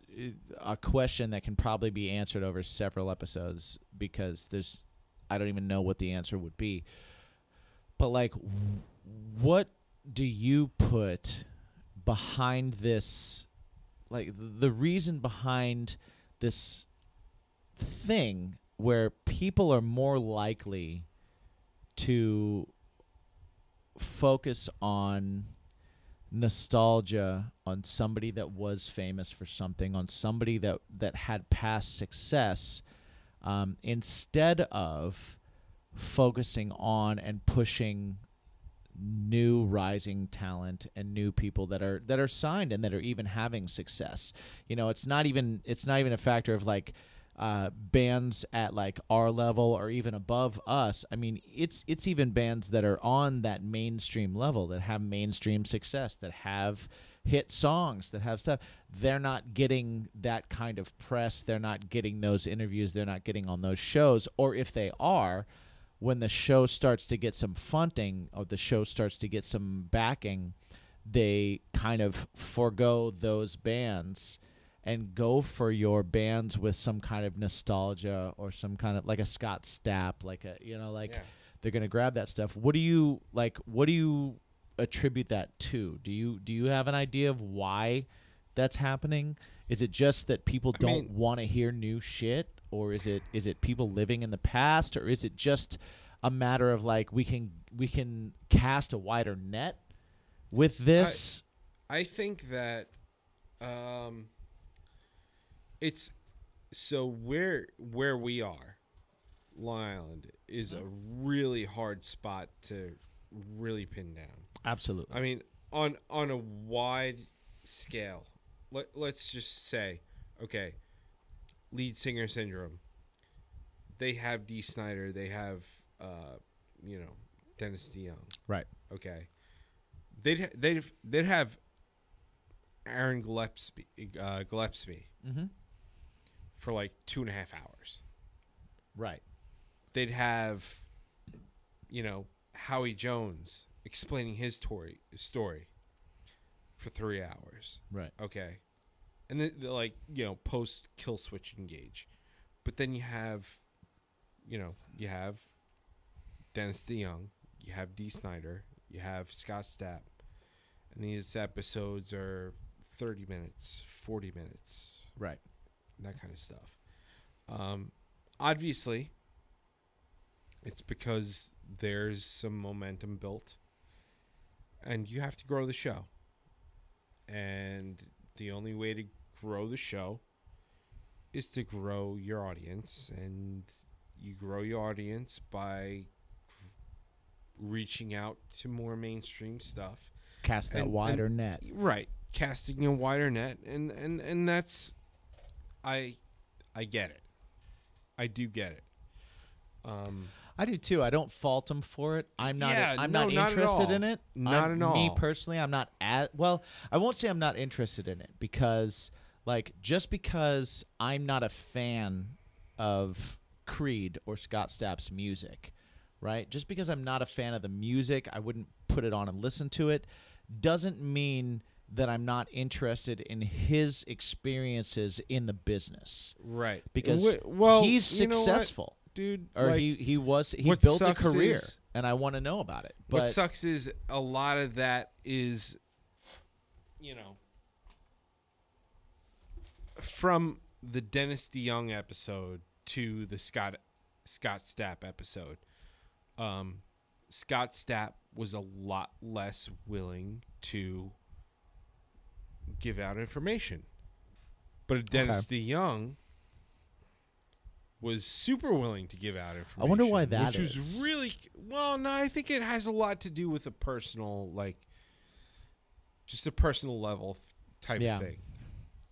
a question that can probably be answered over several episodes because I don't even know what the answer would be. But like, what do you put behind this? Like the reason behind this thing where people are more likely to focus on nostalgia, on somebody that was famous for something, on somebody that had past success, instead of focusing on and pushing new rising talent and new people that are signed and that are even having success. It's not even a factor of like bands at like our level or even above us. I mean, it's even bands that are on that mainstream level that have mainstream success, that have hit songs, that have stuff. They're not getting that kind of press. They're not getting those interviews. They're not getting on those shows. Or if they are, when the show starts to get some funding or the show starts to get some backing, they kind of forego those bands and go for your bands with some kind of nostalgia or some kind of like a Scott Stapp, like they're going to grab that stuff. What do you attribute that to? Do you have an idea of why that's happening? Is it just that people don't want to hear new shit, or is it people living in the past, or is it just a matter of like we can cast a wider net with this? I think that it's so where we are, Long Island is a really hard spot to really pin down. Absolutely. I mean, on a wide scale, let's just say, okay, lead singer syndrome. They have Dee Snider. They have, Dennis DeYoung. Right. Okay. They'd have Aaron Gillespie. Mm-hmm. For like 2.5 hours. Right. They'd have, Howie Jones explaining his story for 3 hours. Right. Okay. And then post Kill Switch Engage. But then you have Dennis DeYoung, you have Dee Snider, you have Scott Stapp. And these episodes are 30 minutes, 40 minutes. Right. That kind of stuff. Obviously, it's because there's some momentum built, and you have to grow the show. And the only way to grow the show is to grow your audience, and you grow your audience by reaching out to more mainstream stuff. Cast that wider net. Right. Casting a wider net, and that's... I get it. I do get it. I do too. I don't fault him for it. I'm not. I'm not not interested in it. Not at all. Me personally, I'm not. I won't say I'm not interested in it because, Like, just because I'm not a fan of Creed or Scott Stapp's music, right? Just because I'm not a fan of the music, I wouldn't put it on and listen to it, doesn't mean that I'm not interested in his experiences in the business. Right. Because well, he's successful. Dude, or like, he built a career, is, and I want to know about it. But what sucks is a lot of that is, you know, from the Dennis DeYoung episode to the Scott Stapp episode. Scott Stapp was a lot less willing to give out information, but Dennis DeYoung was super willing to give out information. I wonder why that is. Which was really, well, no, I think it has a lot to do with a personal, like, just a personal level type of thing.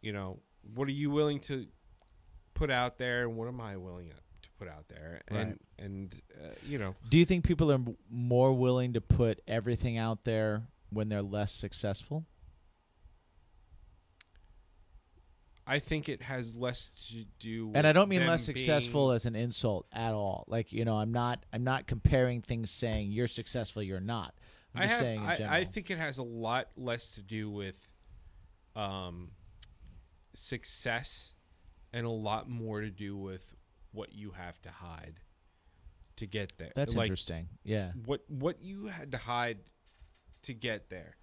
You know, what are you willing to put out there, and what am I willing to put out there? And you know. Do you think people are more willing to put everything out there when they're less successful? I think it has less to do with, and I don't mean less successful as an insult at all. Like, you know, I'm not comparing things saying you're successful, you're not. I'm just saying in general. I think it has a lot less to do with success and a lot more to do with what you have to hide to get there. That's interesting. Yeah. What you had to hide to get there.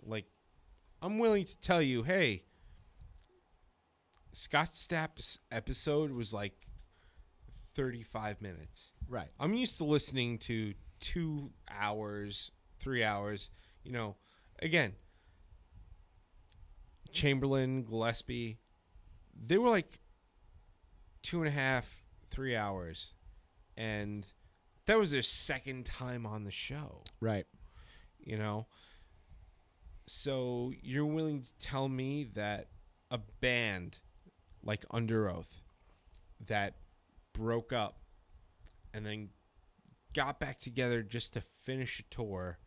Like, I'm willing to tell you, hey, Scott Stapp's episode was like 35 minutes. Right. I'm used to listening to 2 hours, 3 hours. You know, again, Chamberlain, Gillespie, they were like 2.5, 3 hours. And that was their second time on the show. Right. You know? So you're willing to tell me that a band like Under Oath that broke up and then got back together just to finish a tour,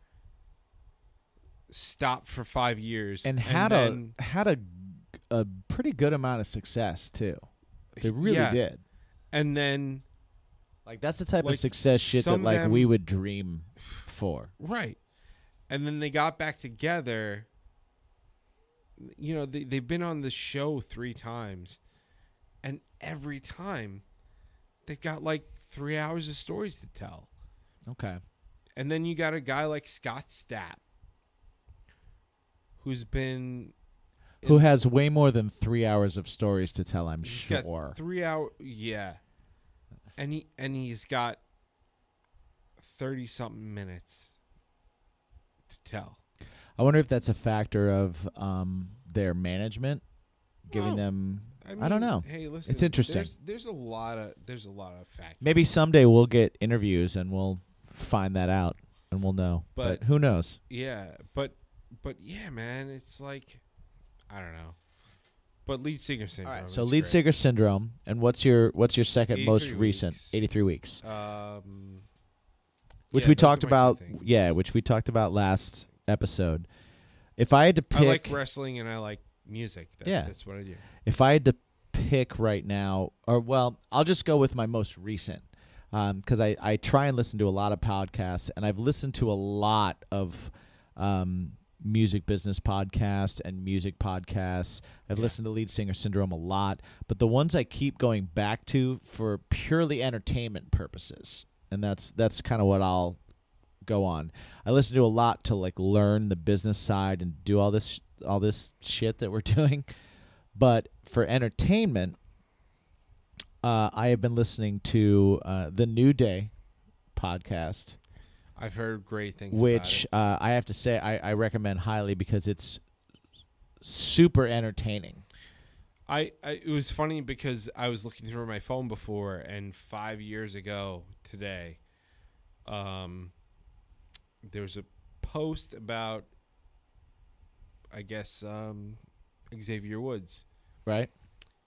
stopped for 5 years, and had a pretty good amount of success too. They really did. And then, like, that's the type of success shit that like we would dream for. Right. And then they got back together. You know, they've been on the show 3 times, and every time they've got like 3 hours of stories to tell. Okay. And then you got a guy like Scott Stapp, who has way more than 3 hours of stories to tell, I'm sure. Got 3 hours, yeah. And he's got 30-something minutes to tell. I wonder if that's a factor of their management giving them. I mean, I don't know. Hey, listen, it's interesting. There's a lot of factors. Maybe someday we'll get interviews and we'll find that out and we'll know. But who knows? Yeah, but yeah, man, it's like, I don't know. But lead singer syndrome. All right, so lead singer syndrome, and what's your second most recent? 83 weeks. Which we talked about. Yeah, which we talked about last episode. If I had to pick, I like wrestling and I like music. That's what I do. If I had to pick right now, I'll just go with my most recent, because I try and listen to a lot of podcasts, and I've listened to a lot of music business podcasts and music podcasts. I've listened to Lead Singer Syndrome a lot, but the ones I keep going back to for purely entertainment purposes, and that's kind of what I'll go on. I listen to a lot to like learn the business side and do all this shit that we're doing. But for entertainment, I have been listening to the New Day podcast. I've heard great things which about it. I have to say I recommend highly because it's super entertaining. It was funny because I was looking through my phone before, and 5 years ago today, there was a post about, I guess, Xavier Woods. Right.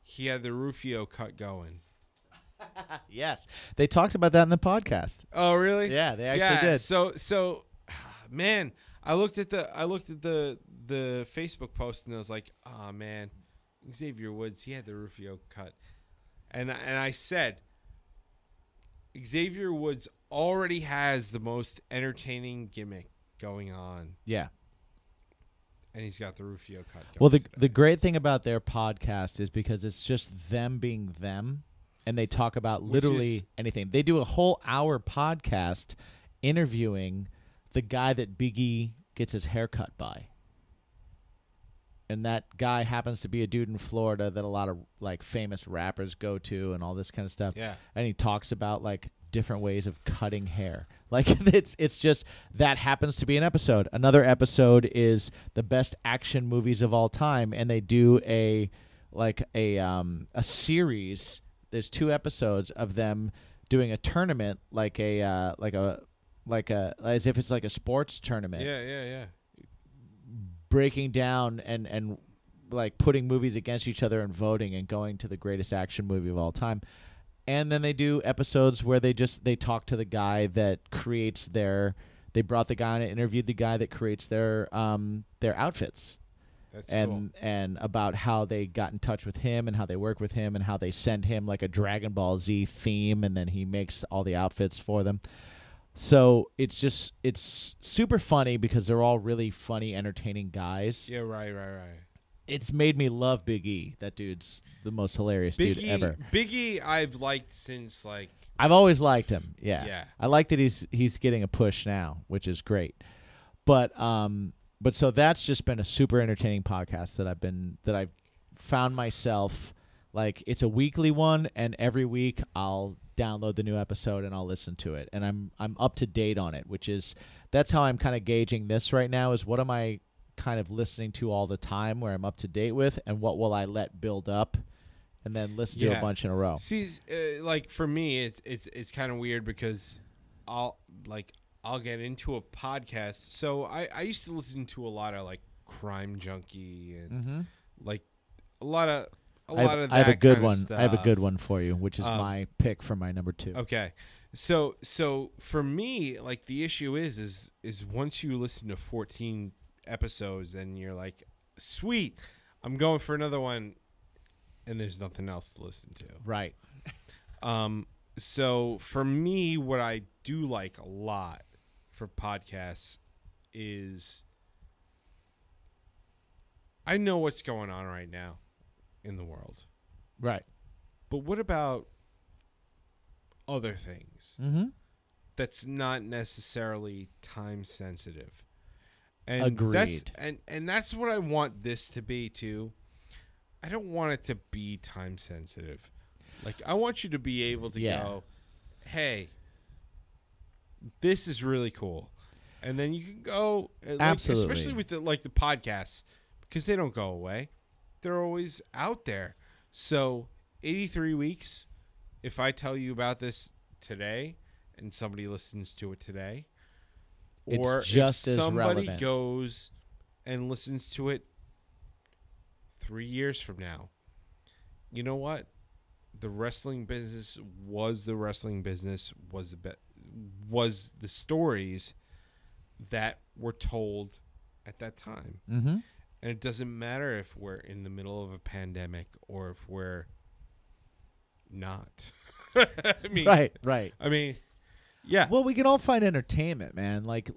He had the Rufio cut going. Yes, they talked about that in the podcast. Oh, really? Yeah, they actually did. So, man, I looked at the Facebook post and I was like, oh man, Xavier Woods, he had the Rufio cut. And I said, Xavier Woods already has the most entertaining gimmick going on. Yeah. And he's got the Rufio cut going. Well, the great thing about their podcast is because it's just them being them, and they talk about literally anything. They do a whole hour podcast interviewing the guy that Big E gets his hair cut by. And that guy happens to be a dude in Florida that a lot of like famous rappers go to and all this kind of stuff. Yeah. And he talks about like different ways of cutting hair. Like it's just that happens to be an episode. Another episode is the best action movies of all time, and they do a series. There's 2 episodes of them doing a tournament like as if it's like a sports tournament. Yeah. Breaking down and like putting movies against each other and voting and going to the greatest action movie of all time. And then they do episodes where they talk to the guy that creates they brought the guy on and interviewed the guy that creates their outfits. That's cool. And about how they got in touch with him and how they work with him and how they send him like a Dragon Ball Z theme and then he makes all the outfits for them. So it's super funny because they're all really funny, entertaining guys. Yeah, right. It's made me love Big E. That dude's the most hilarious dude ever. Big E, I've liked since like I've always liked him. Yeah. Yeah. I like that he's getting a push now, which is great. But so that's just been a super entertaining podcast that I've found myself like it's a weekly one, and every week I'll download the new episode and I'll listen to it, and I'm up to date on it, that's how I'm kind of gauging this right now is what am I kind of listening to all the time where I'm up to date with, and what will I let build up and then listen to a bunch in a row. See, like for me it's kind of weird because I'll get into a podcast. So I used to listen to a lot of like Crime Junkie and like a lot of that. I have a good one. Stuff. I have a good one for you, which is my pick for my number 2. Okay. So for me, like the issue is once you listen to 14 episodes and you're like, sweet, I'm going for another one, and there's nothing else to listen to. Right. So for me, what I do like a lot for podcasts is I know what's going on right now in the world. Right. But what about other things that's not necessarily time sensitive? And agreed. And that's what I want this to be too. I don't want it to be time sensitive. Like I want you to be able to go, hey, this is really cool. And then you can go absolutely, especially with the podcasts, because they don't go away. They're always out there. So 83 weeks, if I tell you about this today and somebody listens to it today, or it's just if as somebody relevant. goes and listens to it 3 years from now, you know what? The wrestling business was the wrestling business, was the stories that were told at that time. Mm-hmm. And it doesn't matter if we're in the middle of a pandemic or if we're not. I mean, right. I mean, yeah. Well, we can all find entertainment, man. Like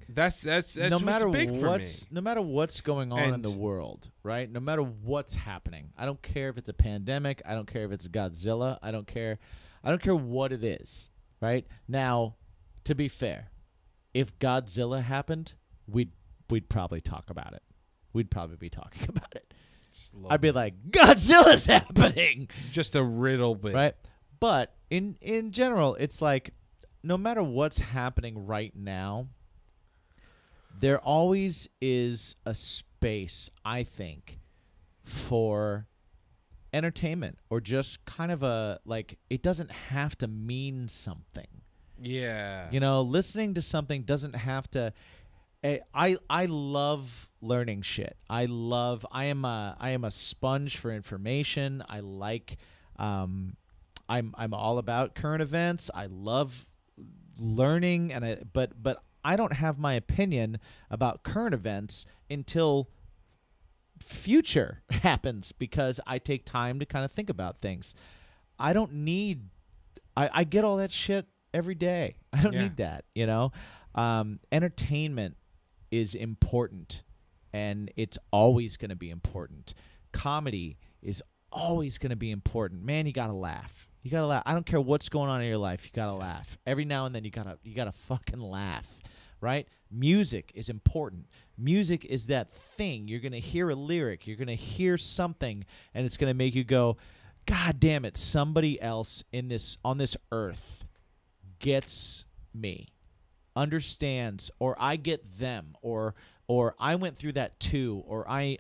that's no matter what's big for me. No matter what's going on in the world, right? No matter what's happening, I don't care if it's a pandemic. I don't care if it's Godzilla. I don't care what it is, right? Now, to be fair, if Godzilla happened, we'd probably talk about it. We'd probably be talking about it. I'd be like, Godzilla's happening. Just a little bit, right? But in general, it's like, no matter what's happening right now, there always is a space, I think, for entertainment or just kind of it doesn't have to mean something. Yeah. You know, listening to something doesn't have to. I love learning shit. I am a sponge for information. I like I'm all about current events. I love learning, but I don't have my opinion about current events until future happens because I take time to kind of think about things. I don't need. I get all that shit every day. I don't need that. You know, entertainment is important, and it's always going to be important. Comedy is always going to be important. Man, you gotta laugh. You gotta laugh. I don't care what's going on in your life. You gotta laugh. Every now and then, you gotta fucking laugh, right? Music is important. Music is that thing. You're gonna hear a lyric. You're gonna hear something, and it's gonna make you go, "God damn it! Somebody else on this earth gets me, understands, or I get them, or I went through that too, or I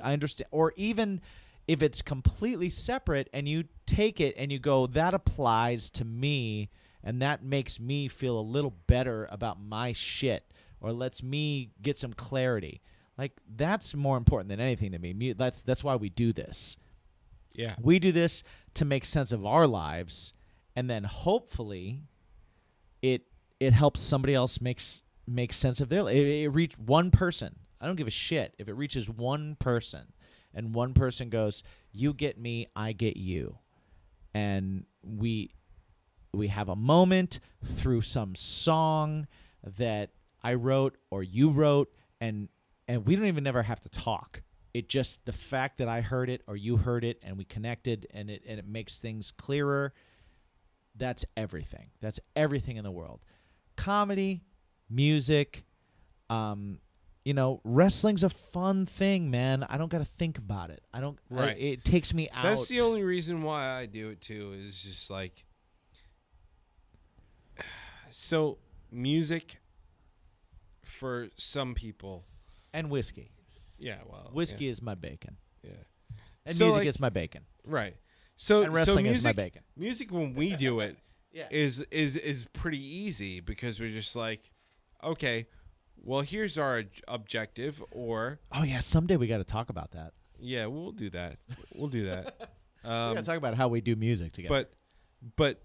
understand, or even." If it's completely separate and you take it and you go, that applies to me and that makes me feel a little better about my shit or lets me get some clarity. Like, that's more important than anything to me. That's why we do this. Yeah. We do this to make sense of our lives, and then hopefully it helps somebody else make sense of their life. It reach one person. I don't give a shit if it reaches one person. And one person goes, you get me, I get you. And we have a moment through some song that I wrote or you wrote, and we don't even ever have to talk. It just, the fact that I heard it or you heard it and we connected and it makes things clearer, that's everything. That's everything in the world. Comedy, music, you know, wrestling's a fun thing, man. I don't got to think about it. Right. It takes me out. That's the only reason why I do it too, is just like, so music for some people. And whiskey. Yeah, well. Whiskey is my bacon. Yeah. And so music like, is my bacon. Right. So and wrestling music, is my bacon. Music, when we do it, is pretty easy because we're just like, okay, well, here's our objective, or... Oh, yeah, someday we got to talk about that. Yeah, we'll do that. We'll do that. We got to talk about how we do music together. But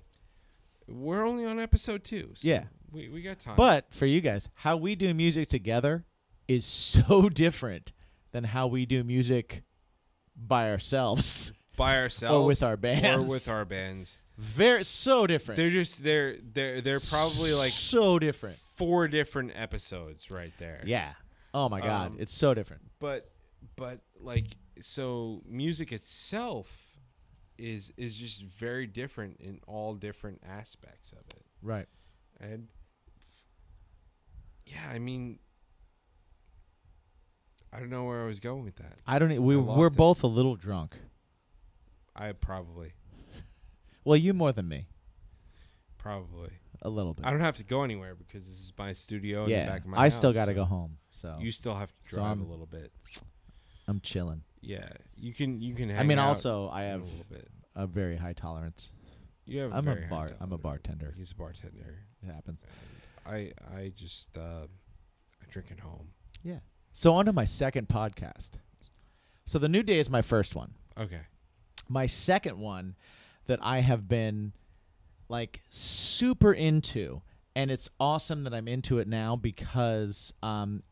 we're only on episode 2. So yeah. We got time. But for you guys, how we do music together is so different than how we do music by ourselves. By ourselves. Or with our bands. Or with our bands. So different. They're probably like... So different. 4 different episodes right there. Yeah. Oh my God, it's so different. But like, so music itself is just very different in all different aspects of it. Right. And yeah, I mean, I don't know where I was going with that. I don't. We're both a little drunk. I probably. Well, you more than me. Probably. A little bit. I don't have to go anywhere because this is my studio in the back of my house. I still got to go home. So you still have to drive a little bit. I'm chilling. Yeah, you can hang I mean, out also I have a little bit. A very high tolerance. You have. I'm a bartender. He's a bartender. It happens. And I just I drink at home. Yeah. So on to my second podcast. So the New Day is my first one. Okay. My second one that I have been like super into, and it's awesome that I'm into it now because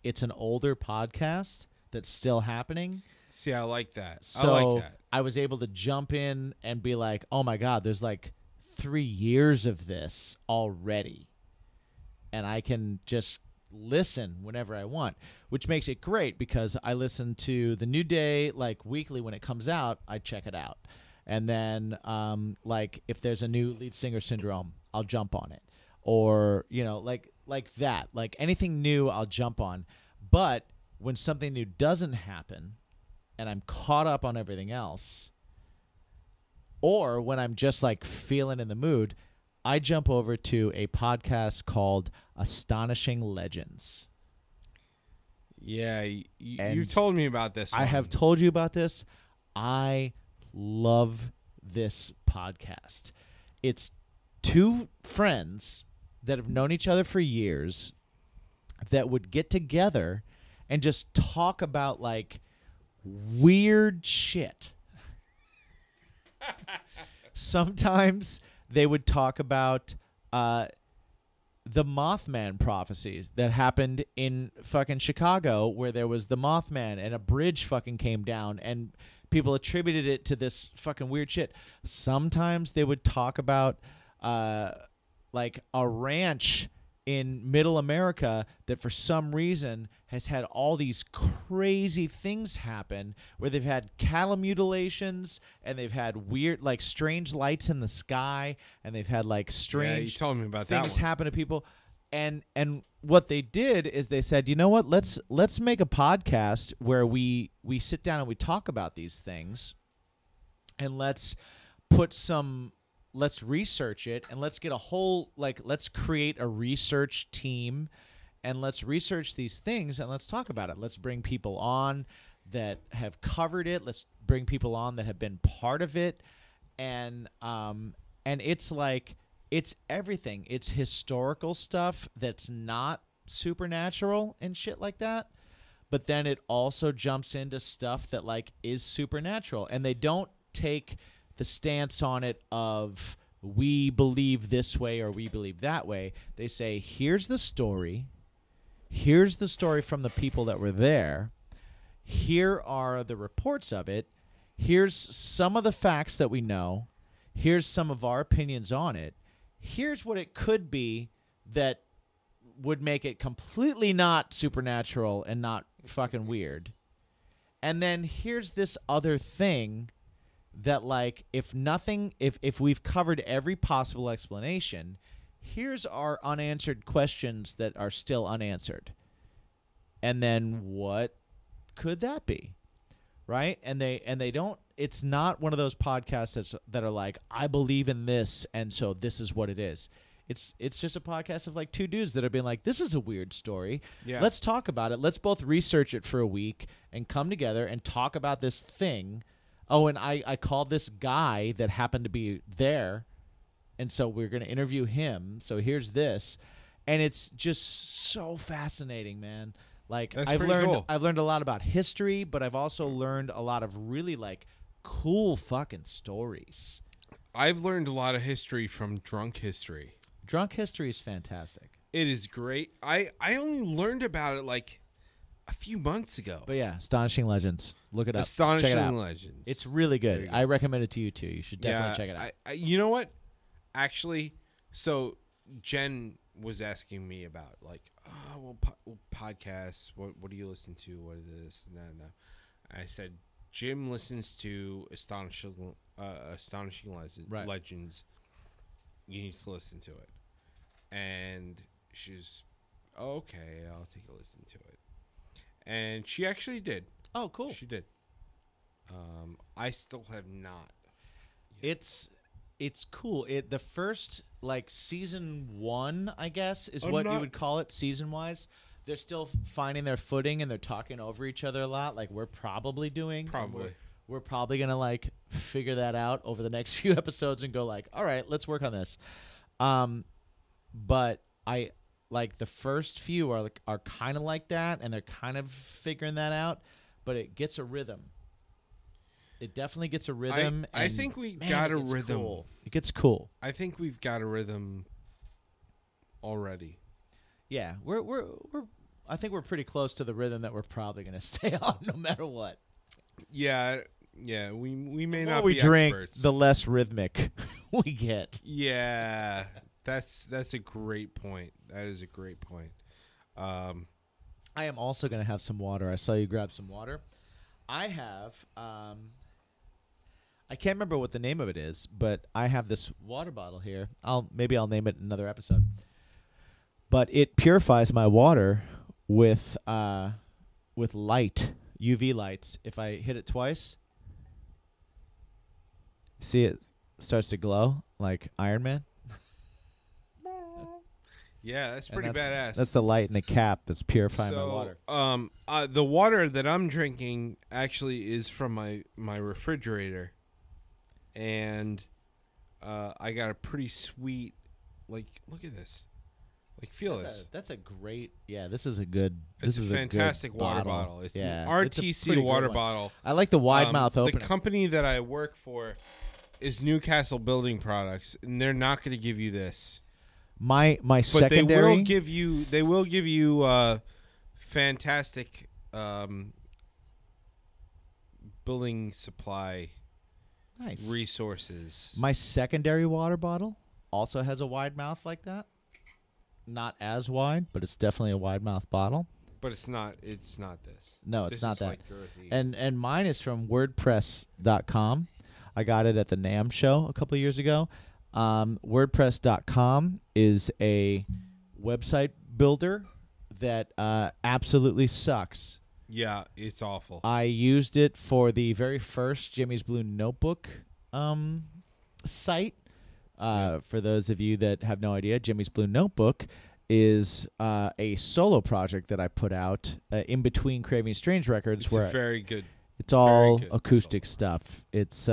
it's an older podcast that's still happening. See, I like that. So I like that. I was able to jump in and be like, oh my God, there's like 3 years of this already. And I can just listen whenever I want, which makes it great because I listen to the New Day like weekly when it comes out. I check it out. And then like if there's a new Lead Singer Syndrome, I'll jump on it. Or, you know, like that. Like anything new, I'll jump on. But when something new doesn't happen and I'm caught up on everything else, or when I'm just like feeling in the mood, I jump over to a podcast called Astonishing Legends. Yeah, you've told me about this one. I have told you about this. I love this podcast. It's 2 friends that have known each other for years that would get together and just talk about like weird shit. Sometimes they would talk about the Mothman prophecies that happened in fucking Chicago, where there was the Mothman and a bridge fucking came down and people attributed it to this fucking weird shit. Sometimes they would talk about like a ranch in middle America that for some reason has had all these crazy things happen, where they've had cattle mutilations and they've had weird, like, strange lights in the sky, and they've had like strange you told me about things that one. happen to people. And what they did is they said, you know what, let's make a podcast where we sit down and we talk about these things, and let's research it, and let's get a whole, like, let's create a research team, and let's research these things, and let's talk about it. Let's bring people on that have covered it. Let's bring people on that have been part of it. And it's like, it's everything. It's historical stuff that's not supernatural and shit like that. But then it also jumps into stuff that, like, is supernatural. And they don't take the stance on it of we believe this way or we believe that way. They say, here's the story. Here's the story from the people that were there. Here are the reports of it. Here's some of the facts that we know. Here's some of our opinions on it. Here's what it could be that would make it completely not supernatural and not fucking weird. And then here's this other thing that, like, if we've covered every possible explanation, here's our unanswered questions that are still unanswered. And then what could that be? Right? And they don't, it's not one of those podcasts that are like, I believe in this, and so this is what it is. It's just a podcast of, like, two dudes that have been like, this is a weird story. Yeah. Let's talk about it. Let's both research it for a week and come together and talk about this thing. Oh, and I called this guy that happened to be there, and so we're going to interview him. So here's this. And it's just so fascinating, man. Like, I've learned a lot about history, but I've also learned a lot of really, like, cool fucking stories. I've learned a lot of history from Drunk History. Drunk History is fantastic. It is great. I only learned about it, like, a few months ago. But yeah, Astonishing Legends. Look it up. Astonishing check it out. Legends. It's really good. I recommend it to you too. You should definitely check it out. You know what? Actually, so Jen was asking me about, like, podcasts. What do you listen to? What is this? No. I said Jim listens to Astonishing Legends. You need to listen to it. And she's, okay, I'll take a listen to it. And she actually did. Oh, cool. She did. I still have not. It's cool. The first, like, season 1, I guess, is what you would call it season-wise. They're still finding their footing, and they're talking over each other a lot, like we're probably doing. Probably. We're probably going to, like, figure that out over the next few episodes and go, like, all right, let's work on this. But I... like, the first few are kind of like that, and they're kind of figuring that out, but it gets a rhythm. It definitely gets a rhythm. I think we got a rhythm. Cool. It gets cool. I think we've got a rhythm already. Yeah, I think we're pretty close to the rhythm that we're probably going to stay on no matter what. Yeah, we may not be drink, experts. The less rhythmic we get. Yeah. That's a great point. That is a great point. I am also going to have some water. I saw you grab some water. I have, I can't remember what the name of it is, but I have this water bottle here. Maybe I'll name it in another episode. But it purifies my water with light, UV lights. If I hit it twice, see it starts to glow like Iron Man. Yeah, that's pretty badass. That's the light in the cap that's purifying my water. The water that I'm drinking actually is from my refrigerator, and I got a pretty sweet, like, look at this, like, feel this. That's a great. Yeah, this is a good. It's a fantastic water bottle. It's an RTC water bottle. I like the wide mouth opener. The company that I work for is Newcastle Building Products, and they're not going to give you this. My But secondary. they will give you fantastic building supply Nice. resources. My secondary water bottle also has a wide mouth like that. Not as wide, but it's definitely a wide mouth bottle. But it's not this. No, it's This not is that. like girthy. And mine is from WordPress.com. I got it at the NAMM show a couple of years ago. WordPress.com is a website builder that absolutely sucks. Yeah, it's awful. I used it for the very first Jimmy's Blue Notebook site. For those of you that have no idea, Jimmy's Blue Notebook is a solo project that I put out in between Craving Strange records. It's where very good. It's all good acoustic solo. stuff. It's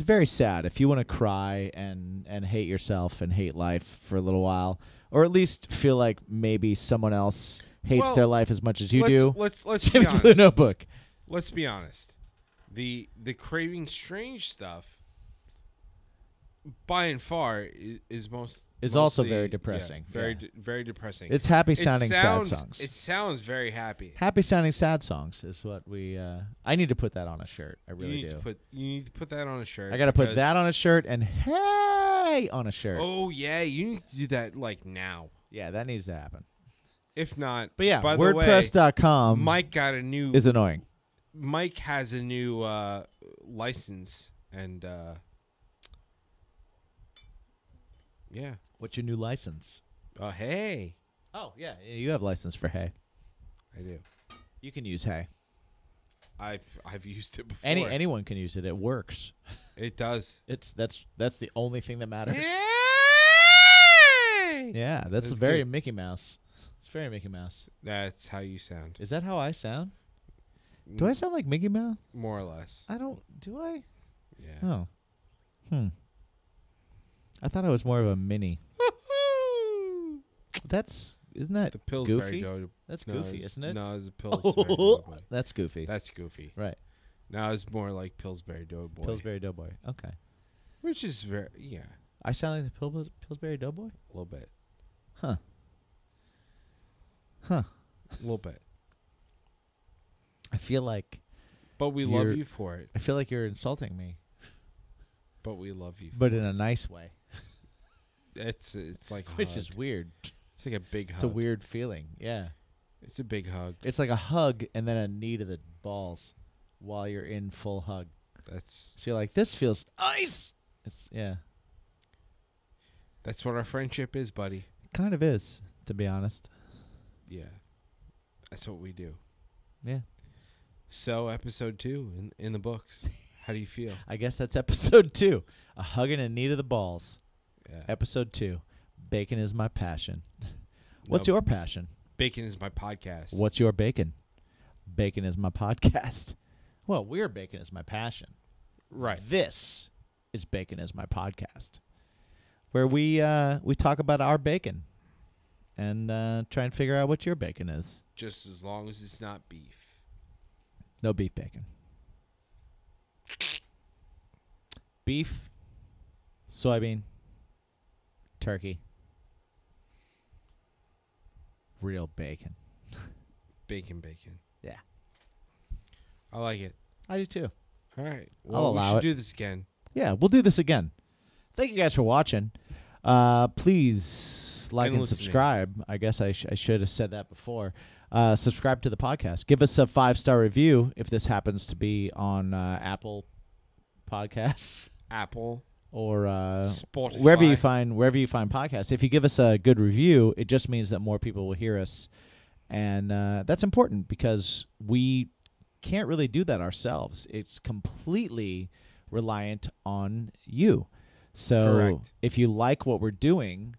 very sad. If you want to cry and hate yourself and hate life for a little while, or at least feel like maybe someone else hates their life as much as you do. Let's be Jimmy's Blue honest. Notebook. Let's be honest. The Craving Strange stuff, by and far, is also mostly- very depressing. Yeah, Yeah. very depressing. It's happy sounding sad sounds- songs. It sounds very happy. Happy sounding sad songs is what we. I need to put that on a shirt. I really you need to put that on a shirt. I got to put because- that on a shirt and hey on a shirt. Oh yeah, you need to do that like now. Yeah, that needs to happen. If not, But yeah, by the way, WordPress.com Mike got a new. is annoying. Mike has a new license, and yeah. What's your new license? Hey, Oh yeah, you have license for Hey. I do. You can use Hey. I've used it before. Anyone can use it. It works. It does. That's the only thing that matters. Hey! Yeah, that's That's very good. Mickey Mouse. It's very Mickey Mouse. That's how you sound. Is that how I sound? Do I sound like Mickey Mouse? More or less? I don't. Do I? Yeah. Oh. I thought I was more of a mini. Isn't that The Pillsbury goofy? Doughboy. That's No, goofy, it's- isn't it? No, it's a Pillsbury Doughboy. That's goofy. That's goofy. Right. Now it's more like Pillsbury Doughboy. Pillsbury Doughboy. Okay. Which is very, I sound like the Pillsbury Doughboy? a little bit. Huh. A little bit. I feel like But we love you for it. you're insulting me, But we love you. but in a nice way, It's like a which hug. is weird. It's like a big hug. It's a weird feeling. Yeah. It's a big hug. It's like a hug and then a knee to the balls while you're in full hug. That's So you're like, this feels nice. Yeah. what our friendship is, buddy. It kind of is, to be honest. Yeah. That's what we do. Yeah. So episode 2 in the books. How do you feel? I guess that's episode 2. A hug and a knee to the balls. Yeah. Episode 2. Bacon is my passion. What's No, your passion? Bacon is my podcast. What's your bacon? Bacon is my podcast. Well, we're Bacon is my passion. Right. This is Bacon is my podcast, where we talk about our bacon and try and figure out what your bacon is. Just as long as it's not beef. No beef bacon. Beef, soybean, turkey, real bacon. Bacon. Yeah. I like it. I do too. All right. I'll Well, we allow should it. do this again. Yeah, we'll do this again. Thank you guys for watching. Please like And and listening. subscribe. I guess I should have said that before. Subscribe to the podcast. Give us a 5-star review if this happens to be on Apple Podcasts Apple. or Spotify. wherever you find podcasts. If you give us a good review, it just means that more people will hear us, and that's important because we can't really do that ourselves. It's completely reliant on you. So Correct. if you like what we're doing,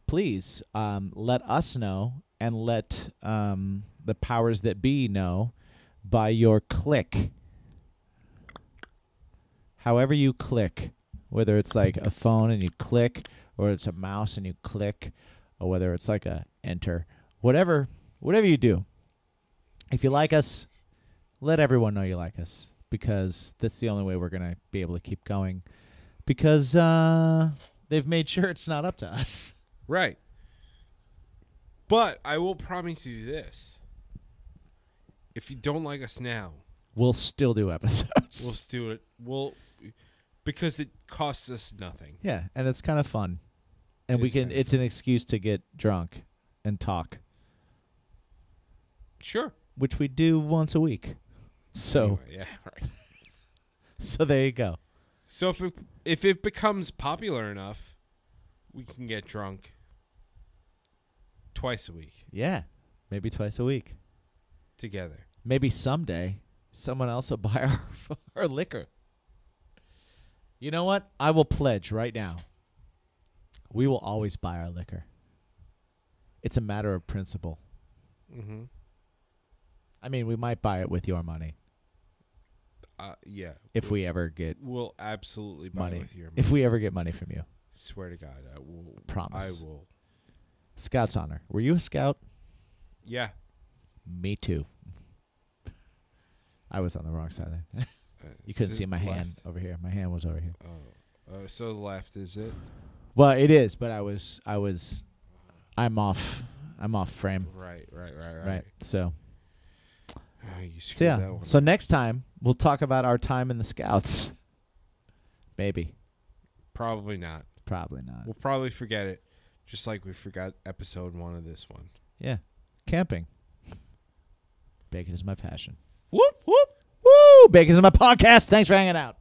please let us know and let the powers that be know by your click. However you click, whether it's like a phone and you click, or it's a mouse and you click, or whether it's like a enter, whatever you do. If you like us, let everyone know you like us, because that's the only way we're going to be able to keep going, because they've made sure it's not up to us. Right. But I will promise you this. If you don't like us now, we'll still do episodes. we'll still do it. Because it costs us nothing. Yeah, and it's kind of fun. And it's an excuse to get drunk and talk. Sure. Which we do once a week. So anyway, yeah, right. So there you go. So if it becomes popular enough, we can get drunk twice a week. Yeah, maybe twice a week. Together. Maybe someday someone else will buy our liquor. You know what? I will pledge right now. We will always buy our liquor. It's a matter of principle. Mm-hmm. I mean, we might buy it with your money. Yeah. If we ever get we'll absolutely buy money. it with your money. If we ever get money from you. Swear to God, I will. Promise. I will. Scout's honor. Were you a scout? Yeah. Me too. I was on the wrong side. You couldn't see my hand over here. My hand was over here. Oh, so the left is it? Well, it is, but I'm off frame. Right. So. You So yeah. that one So up. next time we'll talk about our time in the Scouts. Maybe. Probably not. Probably not. We'll probably forget it, just like we forgot episode 1 of this one. Yeah. Camping. Bacon is my passion. Whoop whoop. Woo! Bacon is my podcast. Thanks for hanging out.